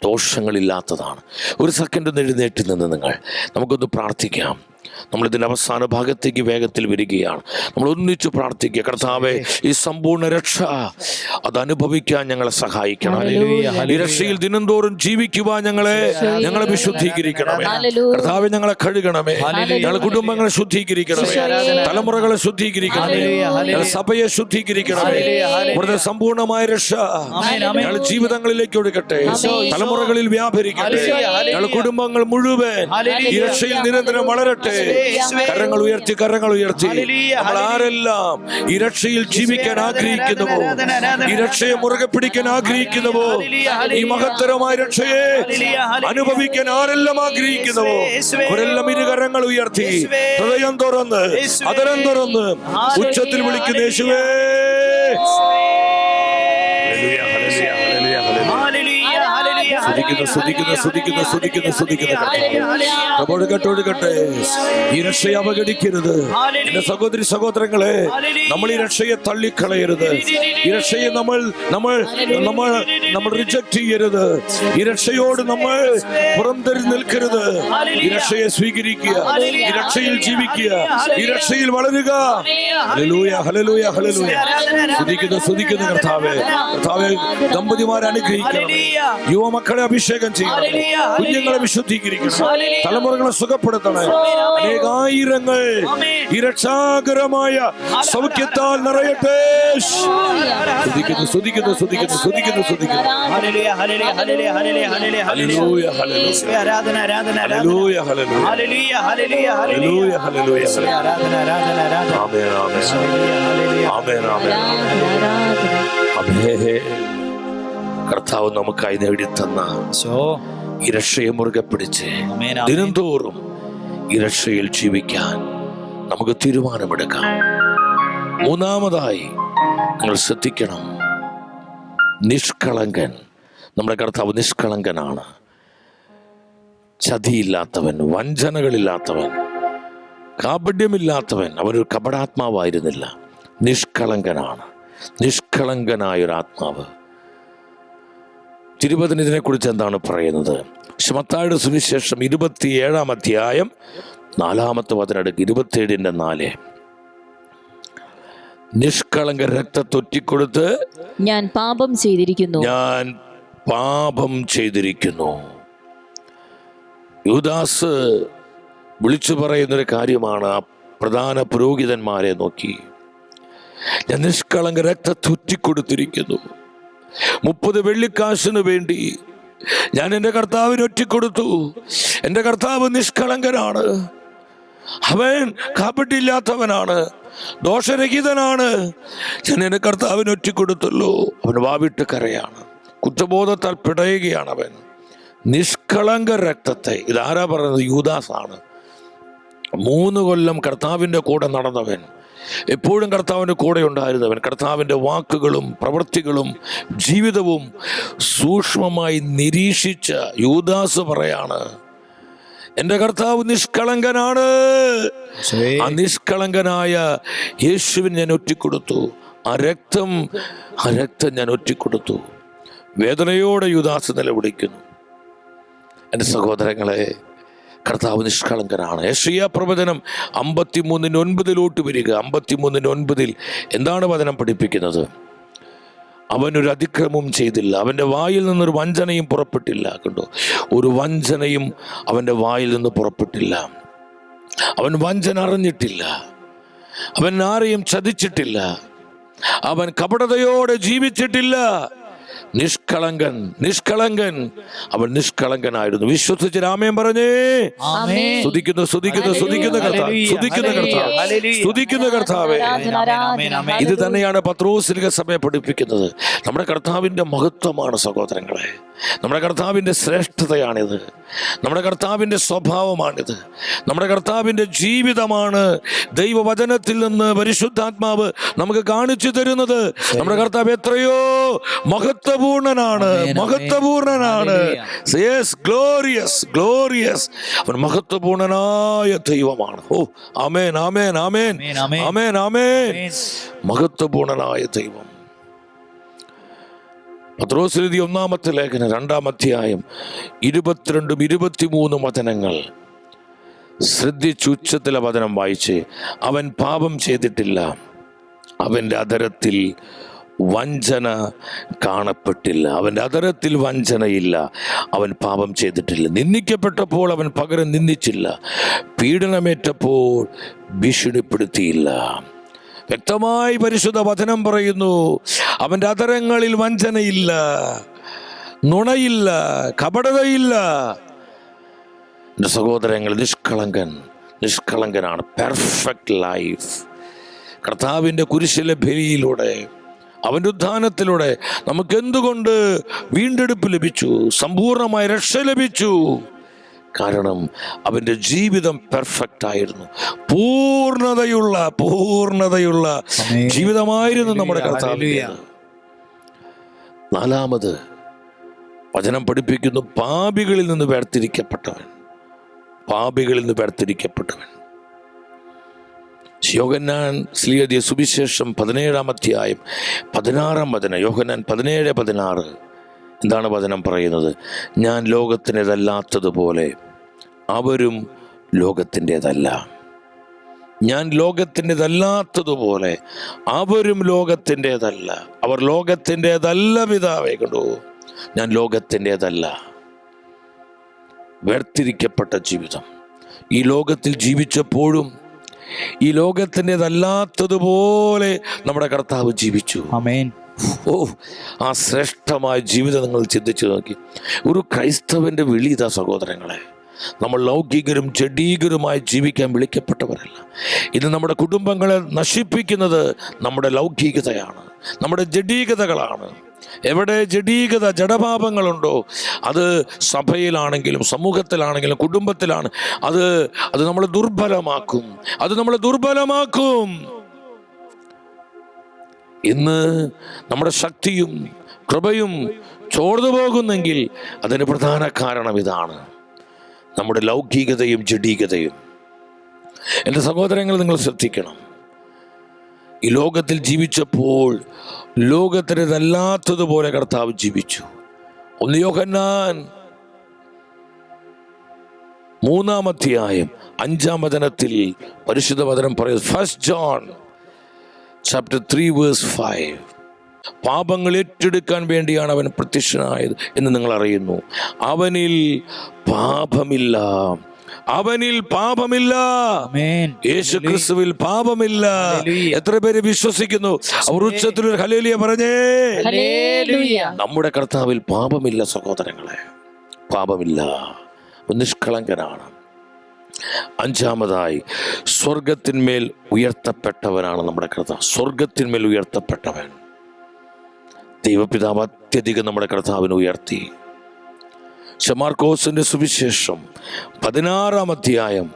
ദോഷങ്ങളില്ലാത്തതാണ്. ഒരു സെക്കൻഡ് എഴുന്നേറ്റ് നിന്ന് നമുക്കൊന്ന് പ്രാർത്ഥിക്കാം. നമ്മളിതിൻ്റെ അവസാന ഭാഗത്തേക്ക് വേഗത്തിൽ വരികയാണ്. നമ്മൾ ഒന്നിച്ചു പ്രാർത്ഥിക്കുക. കർത്താവേ, ഈ സമ്പൂർണ്ണ രക്ഷ അത് അനുഭവിക്കാൻ ഞങ്ങളെ സഹായിക്കണമേ. ഈ രക്ഷയിൽ ദിനംതോറും ജീവിക്കുവാൻ ഞങ്ങളെ വിശുദ്ധീകരിക്കണമേ. കർത്താവെ, ഞങ്ങളെ കഴുകണമേ. ഞങ്ങളുടെ കുടുംബങ്ങളെ ശുദ്ധീകരിക്കണമേ. തലമുറകളെ ശുദ്ധീകരിക്കണമേ. ഞങ്ങളുടെ സഭയെ ശുദ്ധീകരിക്കണമേ. ഇവിടുത്തെ സമ്പൂർണ്ണമായ രക്ഷ ഞങ്ങളുടെ ജീവിതങ്ങളിലേക്ക് ഒഴുകട്ടെ. തലമുറകളിൽ വ്യാപരിക്കട്ടെ. ഞങ്ങളുടെ കുടുംബങ്ങൾ മുഴുവൻ ഈ രക്ഷയിൽ നിരന്തരം വളരട്ടെ. കരങ്ങൾ ഉയർത്തി നമ്മൾ ആരെല്ലാം ഈ രക്ഷയിൽ ജീവിക്കാൻ ആഗ്രഹിക്കുന്നുവോ, ഈ രക്ഷയെ മുറുകെ പിടിക്കാൻ ആഗ്രഹിക്കുന്നുവോ, ഈ മഹത്തരമായ രക്ഷയെ അനുഭവിക്കാൻ ആരെല്ലാം ആഗ്രഹിക്കുന്നുവോ, അവരെല്ലാം ഇരുകരങ്ങൾ ഉയർത്തി ഹൃദയം തുറന്ന് അതരം തുറന്ന് ഉച്ചത്തിൽ വിളിക്കുന്ന യേശുവേ. ഒഴുകട്ടെ. ഈ രക്ഷയെ അവഗണിക്കരുത്. എന്റെ സഹോദരി സഹോദരങ്ങളെ, നമ്മൾ ഈ രക്ഷയെ തള്ളിക്കളയരുത്. ഈ രക്ഷയെ നമ്മൾ റിജക്ട് ചെയ്യരുത്. ഈ രക്ഷയോട് നമ്മൾ പുറംതരി നിൽക്കരുത്. ഈ രക്ഷയെ സ്വീകരിക്കുക. ഈ രക്ഷയിൽ ജീവിക്കുക. ഈ രക്ഷയിൽ വളരുക. Hallelujah, hallelujah, hallelujah. സ്തുതിക്കുന്നു കർത്താവേ. ദമ്പതിമാരെ അനുഗ്രഹിക്കണം. യുവമക്കളെ അഭിഷേകം ചെയ്യണം. കുഞ്ഞുങ്ങളെ വിശുദ്ധീകരിക്കണം. തലമുറകളെ സുഖപ്പെടുത്തണം. അനേകായിരങ്ങൾ ഈ രക്ഷാകരമായ സൗഖ്യത്താൽ നിറയട്ടെ. സ്തുതിക്കുന്നു. കർത്താവ് നമുക്കായി നേടിത്തന്ന ഈ രക്ഷയെ മുറുകെ പിടിച്ച് ദിനംതോറും ഈ രക്ഷയിൽ ജീവിക്കാൻ നമുക്ക് തീരുമാനമെടുക്കാം. മൂന്നാമതായി നിങ്ങൾ ശ്രദ്ധിക്കണം, നിഷ്കളങ്കൻ. നമ്മുടെ കർത്താവ് നിഷ്കളങ്കനാണ്. ചതിയില്ലാത്തവൻ, വഞ്ചനകളില്ലാത്തവൻ, കാപഢ്യമില്ലാത്തവൻ. അവനൊരു കപടാത്മാവായിരുന്നില്ല. നിഷ്കളങ്കനാണ്. നിഷ്കളങ്കനായൊരാത്മാവ്. തിരുവചനം ഇതിനെക്കുറിച്ച് എന്താണ് പറയുന്നത്? മത്തായിയുടെ സുവിശേഷം 27-ാം അധ്യായം 4-ാമത്തെ വചനം 27:4. നിഷ്കളങ്ക രക്തത്തൊറ്റിക്കൊടുത്ത് ഞാൻ പാപം ചെയ്തിരിക്കുന്നു. യൂദാസ് വിളിച്ചു പറയുന്നൊരു കാര്യമാണ്. ആ പ്രധാന പുരോഹിതന്മാരെ നോക്കി, ഞാൻ നിഷ്കളങ്ക രക്തത്തൊറ്റിക്കൊടുത്തിരിക്കുന്നു. 30 വെള്ളിക്കാശിന് വേണ്ടി ഞാൻ എൻ്റെ കർത്താവിന് ഒറ്റിക്കൊടുത്തു. എൻ്റെ കർത്താവ് നിഷ്കളങ്കനാണ്. അവൻ കാപട്യമില്ലാത്തവനാണ്, ദോഷരഹിതനാണ്. ഞാൻ എൻ്റെ കർത്താവിന് ഒറ്റിക്കൊടുത്തല്ലോ. അവൻ വാവിട്ട് കരയാണ്, കുറ്റബോധത്താൽ പിടയുകയാണ്. അവൻ നിഷ്കളങ്ക രക്തത്തെ, ഇതാരാ പറയുന്നത്? യൂദാസാണ്. 3 കൊല്ലം കർത്താവിൻ്റെ കൂടെ നടന്നവൻ, എപ്പോഴും കർത്താവിൻ്റെ കൂടെ ഉണ്ടായിരുന്നവൻ, കർത്താവിൻ്റെ വാക്കുകളും പ്രവൃത്തികളും ജീവിതവും സൂക്ഷ്മമായി നിരീക്ഷിച്ച യൂദാസ് പറയാണ്, എൻ്റെ കർത്താവ് നിഷ്കളങ്കനാണ്. ആ നിഷ്കളങ്കനായ യേശുവിന് ഞാൻ ഒറ്റിക്കൊടുത്തു. ആ രക്തം ഞാൻ ഒറ്റിക്കൊടുത്തു. വേദനയോടെ യൂദാസ് നിലവിളിക്കുന്നു. എൻ്റെ സഹോദരങ്ങളെ, കർത്താവ് നിഷ്കളങ്കനാണ്. യെശയ്യാ പ്രവചനം 53:9 വരിക. 53:9 എന്താണ് വചനം പഠിപ്പിക്കുന്നത്? അവനൊരു അതിക്രമവും ചെയ്തില്ല, അവൻ്റെ വായിൽ നിന്നൊരു വഞ്ചനയും പുറപ്പെട്ടില്ല. കണ്ടോ, ഒരു വഞ്ചനയും അവൻ്റെ വായിൽ നിന്ന് പുറപ്പെട്ടില്ല. അവൻ വഞ്ചന അറിഞ്ഞിട്ടില്ല. അവൻ ആരെയും ചതിച്ചിട്ടില്ല. അവൻ കപടതയോടെ ജീവിച്ചിട്ടില്ല. നിഷ്കളങ്കൻ. അവൻ നിഷ്കളങ്കനായിരുന്നു. വിശ്വസിച്ച് ആമേൻ പറഞ്ഞേ. സ്തുതിക്കുന്ന കർത്താവേ. ഇത് തന്നെയാണ് പത്രോസിലിക സഭയെ പഠിപ്പിക്കുന്നത്. നമ്മുടെ കർത്താവിൻ്റെ മഹത്വമാണ് സഹോദരങ്ങളെ. നമ്മുടെ കർത്താവിൻ്റെ ശ്രേഷ്ഠതയാണിത്. നമ്മുടെ കർത്താവിൻ്റെ സ്വഭാവമാണിത്. നമ്മുടെ കർത്താവിൻ്റെ ജീവിതമാണ് ദൈവവചനത്തിൽ നിന്ന് പരിശുദ്ധാത്മാവ് നമുക്ക് കാണിച്ചു തരുന്നത്. നമ്മുടെ കർത്താവ് എത്രയോ മഹത്വപൂർണനാണ്. ഗ്ലോറിയസ്. അവൻ മഹത്വപൂർണനായ ദൈവമാണ്. ആമേൻ. മഹത്വപൂർണനായ ദൈവം. പത്രോസ് എഴുതിയ 1-ാമത്തെ ലേഖനം 2-ാം അധ്യായം 22-23 വചനങ്ങൾ. ശ്രദ്ധിച്ച് ഉച്ചത്തിലെ വചനം വായിച്ച്. അവൻ പാപം ചെയ്തിട്ടില്ല, അവൻ്റെ അധരത്തിൽ വഞ്ചന കാണപ്പെട്ടില്ല. അവൻ്റെ അധരത്തിൽ വഞ്ചനയില്ല, അവൻ പാപം ചെയ്തിട്ടില്ല. നിന്ദിക്കപ്പെട്ടപ്പോൾ അവൻ പകരം നിന്ദിച്ചില്ല, പീഡനമേറ്റപ്പോൾ ഭീഷണിപ്പെടുത്തിയില്ല. വ്യക്തമായി പരിശുദ്ധ വചനം പറയുന്നു, അവൻ്റെ അധരങ്ങളിൽ വഞ്ചനയില്ല, നുണയില്ല, കപടതയില്ല. എൻ്റെ സഹോദരങ്ങൾ, നിഷ്കളങ്കനാണ്. പെർഫെക്റ്റ് ലൈഫ് കർത്താവിൻ്റെ കുരിശിലെ ബലിയിലൂടെ, അവൻ്റെ ഉത്ഥാനത്തിലൂടെ നമുക്ക് എന്തുകൊണ്ട് വീണ്ടെടുപ്പ് ലഭിച്ചു, സമ്പൂർണമായ രക്ഷ ലഭിച്ചു? കാരണം അവൻ്റെ ജീവിതം പെർഫെക്റ്റ് ആയിരുന്നു. പൂർണ്ണതയുള്ള ജീവിതമായിരുന്നു നമ്മുടെ കർത്താവിൻ്റെ. നാലാമത് വചനം പഠിപ്പിക്കുന്നു, പാപികളിൽ നിന്ന് വേർതിരിക്കപ്പെട്ടവൻ. യോഹന്നാൻ ശ്ലീഹ സുവിശേഷം 17-ാം അധ്യായം 16-ാം വചനം, യോഹന്നാൻ 17:16. എന്താണ് വചനം പറയുന്നത്? ഞാൻ ലോകത്തിൻ്റെതല്ലാത്തതുപോലെ അവരും ലോകത്തിൻ്റെതല്ല. ഞാൻ ലോകത്തിൻ്റെതല്ലാത്തതുപോലെ അവരും ലോകത്തിൻ്റെതല്ല. അവർ ലോകത്തിൻ്റെതല്ല പിതാവേ. കണ്ടു, ഞാൻ ലോകത്തിൻ്റെതല്ല. വേർതിരിക്കപ്പെട്ട ജീവിതം. ഈ ലോകത്തിൽ ജീവിച്ചപ്പോഴും ഈ ലോകത്തിൻ്റെതല്ലാത്തതുപോലെ നമ്മുടെ കർത്താവ് ജീവിച്ചു. ആമേൻ. ആ ശ്രേഷ്ഠമായ ജീവിതം നിങ്ങൾ ചിന്തിച്ചു നോക്കി. ഒരു ക്രൈസ്തവന്റെ വിളി ഇതാ സഹോദരങ്ങളെ. നമ്മൾ ലൗകികരും ജഡീകരുമായി ജീവിക്കാൻ വിളിക്കപ്പെട്ടവരല്ല. ഇത് നമ്മുടെ കുടുംബങ്ങളെ നശിപ്പിക്കുന്നത് നമ്മുടെ ലൗകികതയാണ്, നമ്മുടെ ജഡീകതകളാണ്. എവിടെ ജഡീകത, ജഡപാപങ്ങളുണ്ടോ, അത് സഭയിലാണെങ്കിലും സമൂഹത്തിലാണെങ്കിലും കുടുംബത്തിലാണ്, അത് നമ്മളെ ദുർബലമാക്കും. ഇന്ന് നമ്മുടെ ശക്തിയും കൃപയും ചോർന്നു പോകുന്നെങ്കിൽ അതിന് പ്രധാന കാരണം ഇതാണ്, നമ്മുടെ ലൗകികതയും ജഡീകതയും. എൻ്റെ സഹോദരങ്ങൾ, നിങ്ങൾ ശ്രദ്ധിക്കണം. ഈ ലോകത്തിൽ ജീവിച്ചപ്പോൾ ലോകത്തിനതല്ലാത്തതുപോലെ കർത്താവ് ജീവിച്ചു. 1 യോഹന്നാൻ 3-ാം അധ്യായം 5-ാം വചനത്തിൽ പരിശുദ്ധ വചനം പറയുന്നത്, 1 John chapter 3 verse 5, പാപങ്ങൾ ഏറ്റെടുക്കാൻ വേണ്ടിയാണ് അവൻ പ്രത്യക്ഷനായത് എന്ന് നിങ്ങൾ അറിയുന്നു. അവനിൽ പാപമില്ല. യേശു ക്രിസ്തുവിൽ പാപമില്ല. എത്ര പേര് വിശ്വസിക്കുന്നു? അവർ ഉച്ചത്തിൽ ഒരു ഹല്ലേലൂയ പറഞ്ഞേ. നമ്മുടെ കർത്താവിൽ പാപമില്ല സഹോദരങ്ങളെ, പാപമില്ല. നിഷ്കളങ്കനാണ്. 5-ാമതായി സ്വർഗത്തിന്മേൽ ഉയർത്തപ്പെട്ടവനാണ് നമ്മുടെ കർത്താവ്. സ്വർഗത്തിന്മേൽ ഉയർത്തപ്പെട്ടവൻ. ദൈവപിതാവ് അത്യധികം നമ്മുടെ കർത്താവിനെ ഉയർത്തി. മാർക്കോസിന്റെ സുവിശേഷം 16-ാം അധ്യായം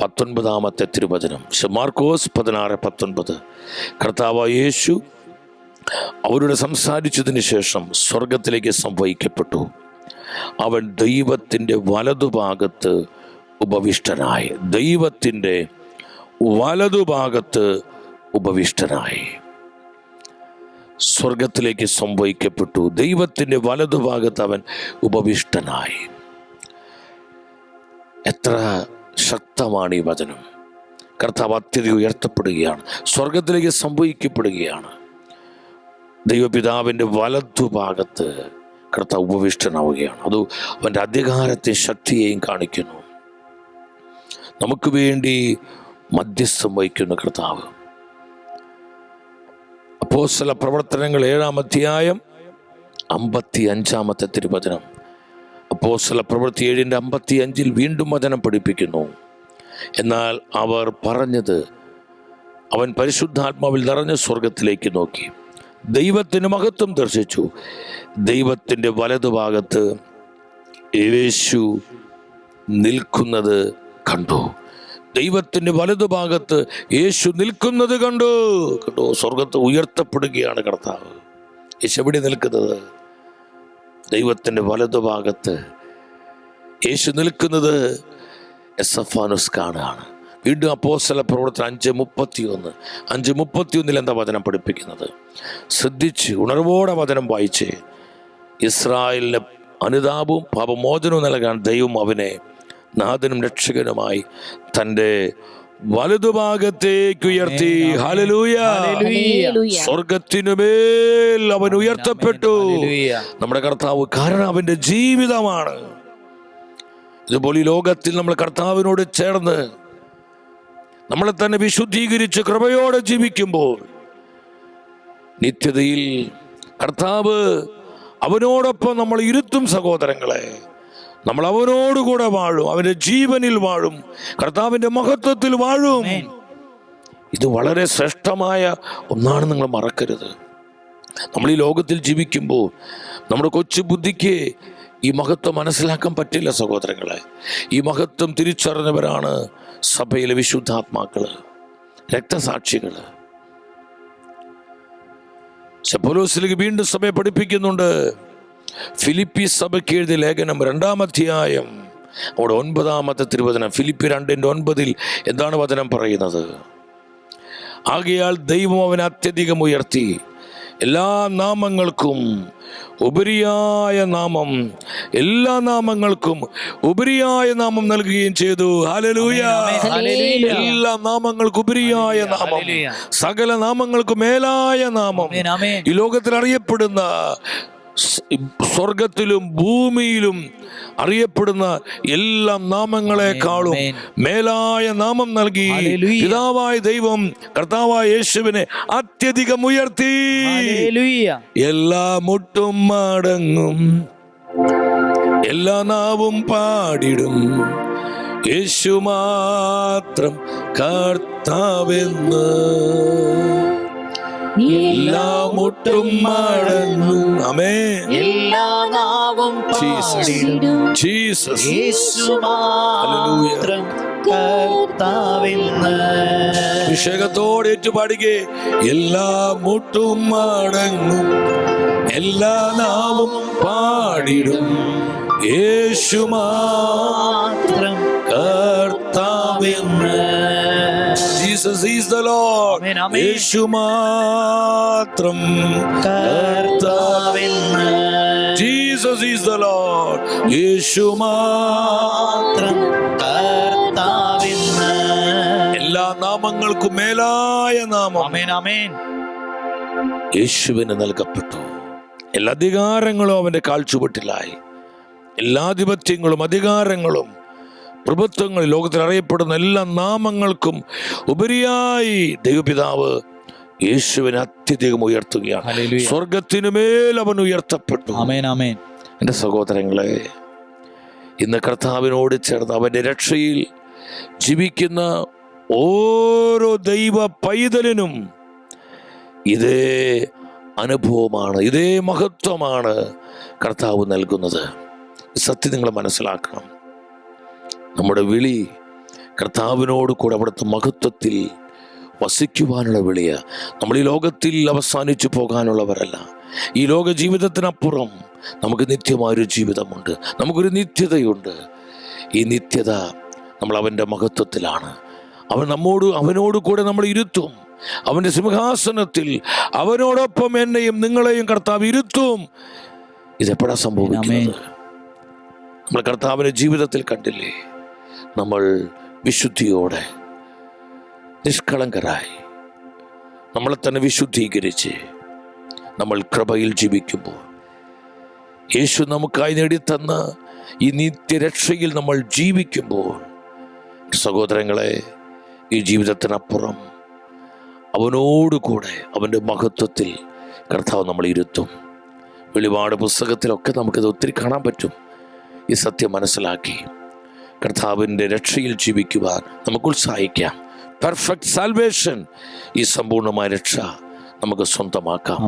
19-ാമത്തെ തിരുവചനം. മാർക്കോസ് 16:19. കർത്താവ് യേശു അവരോട് സംസാരിച്ചതിന് ശേഷം സ്വർഗത്തിലേക്ക് സംവഹിക്കപ്പെട്ടു. അവൻ ദൈവത്തിൻ്റെ വലതുഭാഗത്ത് ഉപവിഷ്ടനായി. ദൈവത്തിൻ്റെ വലതുഭാഗത്ത് ഉപവിഷ്ടനായി. സ്വർഗത്തിലേക്ക് സംവഹിക്കപ്പെട്ടു. ദൈവത്തിൻ്റെ വലതുഭാഗത്ത് അവൻ ഉപവിഷ്ടനായി. എത്ര ശക്തമാണ് ഈ വചനം. കർത്താവ് അത്യധികം ഉയർത്തപ്പെടുകയാണ്, സ്വർഗത്തിലേക്ക് സംവഹിക്കപ്പെടുകയാണ്. ദൈവപിതാവിൻ്റെ വലതുഭാഗത്ത് കർത്താവ് ഉപവിഷ്ടനാവുകയാണ്. അത് അവൻ്റെ അധികാരത്തെ ശക്തിയെയും കാണിക്കുന്നു. നമുക്ക് വേണ്ടി മധ്യസ്ഥം വഹിക്കുന്ന കർത്താവ്. അപ്പോസ്തല പ്രവർത്തനങ്ങൾ 7-ാം അധ്യായം 55-ാമത്തെ തിരുവചനം. അപ്പോസ്തല പ്രവൃത്തി 7:55 വീണ്ടും വചനം പഠിപ്പിക്കുന്നു. എന്നാൽ അവർ പറഞ്ഞത്, അവൻ പരിശുദ്ധാത്മാവിൽ നിറഞ്ഞ സ്വർഗത്തിലേക്ക് നോക്കി ദൈവത്തിന് മഹത്വം ദർശിച്ചു. ദൈവത്തിൻ്റെ വലതുഭാഗത്ത് യേശു നിൽക്കുന്നത് കണ്ടു. ദൈവത്തിൻ്റെ വലതുഭാഗത്ത് യേശു നിൽക്കുന്നത് കണ്ടു. സ്വർഗത്ത് ഉയർത്തപ്പെടുകയാണ് കർത്താവ്. യേശു എവിടെ നിൽക്കുന്നത്? ദൈവത്തിൻ്റെ വലതുഭാഗത്ത് യേശു നിൽക്കുന്നത് എസഫാനോസ് കാണുകയാണ്. വീണ്ടും അപ്പോസ്തല പ്രവർത്തനം 5:31 എന്താ വചനം പഠിപ്പിക്കുന്നത്? ശ്രദ്ധിച്ച് ഉണർവോടെ വചനം വായിച്ച്. ഇസ്രായേലിന് അനുതാപവും പാപമോചനവും നൽകാൻ ദൈവം അവനെ നാഥനും രക്ഷകനുമായി തൻ്റെ വലതുഭാഗത്തേക്ക് ഉയർത്തി. ഹല്ലേലൂയ. സ്വർഗത്തിനുമേൽ അവൻ ഉയർത്തപ്പെട്ടു. നമ്മുടെ കർത്താവ് കാരണം അവന്റെ ജീവിതമാണ്. ഇതുപോലെ ഈ ലോകത്തിൽ നമ്മൾ കർത്താവിനോട് ചേർന്ന് നമ്മളെ തന്നെ വിശുദ്ധീകരിച്ച് കൃപയോടെ ജീവിക്കുമ്പോൾ നിത്യതയിൽ കർത്താവ് അവനോടൊപ്പം നമ്മൾ ഇരുത്തും. സഹോദരങ്ങളെ, നമ്മൾ അവനോടുകൂടെ വാഴും, അവന്റെ ജീവനിൽ വാഴും, കർത്താവിന്റെ മഹത്വത്തിൽ വാഴും. ഇത് വളരെ ശ്രേഷ്ഠമായ ഒന്നാണ്, നിങ്ങൾ മറക്കരുത്. നമ്മൾ ഈ ലോകത്തിൽ ജീവിക്കുമ്പോൾ നമ്മുടെ കൊച്ചു ബുദ്ധിക്ക് ഈ മഹത്വം മനസ്സിലാക്കാൻ പറ്റില്ല സഹോദരങ്ങളെ. ഈ മഹത്വം തിരിച്ചറിഞ്ഞവരാണ് സഭയിലെ വിശുദ്ധാത്മാക്കള്, രക്തസാക്ഷികള്. പൗലോസിലേക്ക് വീണ്ടും സഭയെ പഠിപ്പിക്കുന്നുണ്ട്. ഫിലിപ്പി സഭയ്ക്ക് എഴുതിയ ലേഖനം 2-ാം അധ്യായം അവിടെ 9-ാമത്തെ തിരുവചനം. ഫിലിപ്പി 2:9 എന്താണ് വചനം പറയുന്നത്? ആകയാൽ ദൈവം അവനെ അത്യധികം ഉയർത്തി എല്ലാ നാമങ്ങൾക്കും ഉപരിയായ നാമം, എല്ലാ നാമങ്ങൾക്കും ഉപരിയായ നാമം നൽകുകയും ചെയ്തു. ഹല്ലേലൂയ. എല്ലാ നാമങ്ങൾക്കും ഉപരിയായ നാമം, സകല നാമങ്ങൾക്കും മേലായ നാമം. ഈ ലോകത്തിൽ അറിയപ്പെടുന്ന, സ്വർഗത്തിലും ഭൂമിയിലും അറിയപ്പെടുന്ന എല്ലാ നാമങ്ങളെക്കാളും മേലായ നാമം നൽകി പിതാവായ ദൈവം കർത്താവായ യേശുവിനെ അത്യധികം ഉയർത്തി. എല്ലാ മുട്ടും മടങ്ങും, എല്ലാ നാവും പാടിടും, യേശു മാത്രം കർത്താവെന്ന്. എല്ലാ മുട്ടും മടങ്ങും, ആമേൻ, എല്ലാ നാവും പാടിടും, ജീസസ് യേശു മാത്രം കർത്താവെന്ന്. അഭിഷേകത്തോടെ ഏറ്റുപാടുകേ. എല്ലാ മുട്ടും മടങ്ങും, എല്ലാ നാവും പാടിടും, യേശു മാത്രം കർത്താവെന്ന്. Jesus is the Lord. യേശു മാത്രം കർത്താവെന്ന്. Jesus is the Lord. യേശു മാത്രം കർത്താവെന്ന്. എല്ലാ നാമങ്ങൾക്കും മേലായ നാമം, ആമേൻ, ആമേൻ, യേശുവിന് നൽകപ്പെട്ടു. എല്ലാ അധികാരങ്ങളും അവന്റെ കാൽച്ചുവട്ടിലായി. എല്ലാ ആധിപത്യങ്ങളും അധികാരങ്ങളും പ്രഭുത്വങ്ങൾ, ലോകത്തിൽ അറിയപ്പെടുന്ന എല്ലാ നാമങ്ങൾക്കും ഉപരിയായി ദൈവപിതാവ് യേശുവിനെ അത്യധികം ഉയർത്തുകയാണ്. സ്വർഗത്തിനുമേൽ അവൻ ഉയർത്തപ്പെട്ടു. ആമേൻ, ആമേൻ. എൻ്റെ സഹോദരങ്ങളെ, ഇന്ന് കർത്താവിനോട് ചേർന്ന് അവന്റെ രക്ഷയിൽ ജീവിക്കുന്ന ഓരോ ദൈവ പൈതലിനും ഇതേ അനുഭവമാണ്, ഇതേ മഹത്വമാണ് കർത്താവ് നൽകുന്നത്. സത്യം നിങ്ങൾ മനസ്സിലാക്കണം. നമ്മുടെ വിളി കർത്താവിനോട് കൂടെ അവിടുത്തെ മഹത്വത്തിൽ വസിക്കുവാനുള്ള വിളിയ. നമ്മൾ ഈ ലോകത്തിൽ അവസാനിച്ചു പോകാനുള്ളവരല്ല. ഈ ലോക ജീവിതത്തിനപ്പുറം നമുക്ക് നിത്യമായൊരു ജീവിതമുണ്ട്, നമുക്കൊരു നിത്യതയുണ്ട്. ഈ നിത്യത നമ്മൾ അവൻ്റെ മഹത്വത്തിലാണ്. അവനോട് കൂടെ നമ്മൾ ഇരുത്തും. അവൻ്റെ സിംഹാസനത്തിൽ അവനോടൊപ്പം എന്നെയും നിങ്ങളെയും കർത്താവ് ഇരുത്തും. ഇതെപ്പോഴാണ് സംഭവിക്കുന്നത്? നമ്മൾ കർത്താവിൻ്റെ ജീവിതത്തിൽ കണ്ടില്ലേ? നമ്മൾ വിശുദ്ധിയോടെ നിഷ്കളങ്കരായി നമ്മളെ തന്നെ വിശുദ്ധീകരിച്ച് നമ്മൾ കൃപയിൽ ജീവിക്കുമ്പോൾ, യേശു നമുക്കായി നേടിത്തന്ന ഈ നിത്യരക്ഷയിൽ നമ്മൾ ജീവിക്കുമ്പോൾ, സഹോദരങ്ങളെ, ഈ ജീവിതത്തിനപ്പുറം അവനോടുകൂടെ അവൻ്റെ മഹത്വത്തിൽ കർത്താവ് നമ്മൾ ഇരുത്തും. വെളിപാട് പുസ്തകത്തിലൊക്കെ നമുക്കിത് ഒത്തിരി കാണാൻ പറ്റും. ഈ സത്യം മനസ്സിലാക്കി കർത്താവിൻ്റെ രക്ഷയിൽ ജീവിക്കുവാൻ നമുക്ക് ഉത്സാഹിക്കാം. പെർഫെക്റ്റ് സാൽവേഷൻ, ഈ സമ്പൂർണ്ണമായ രക്ഷ നമുക്ക് സ്വന്തമാക്കാം.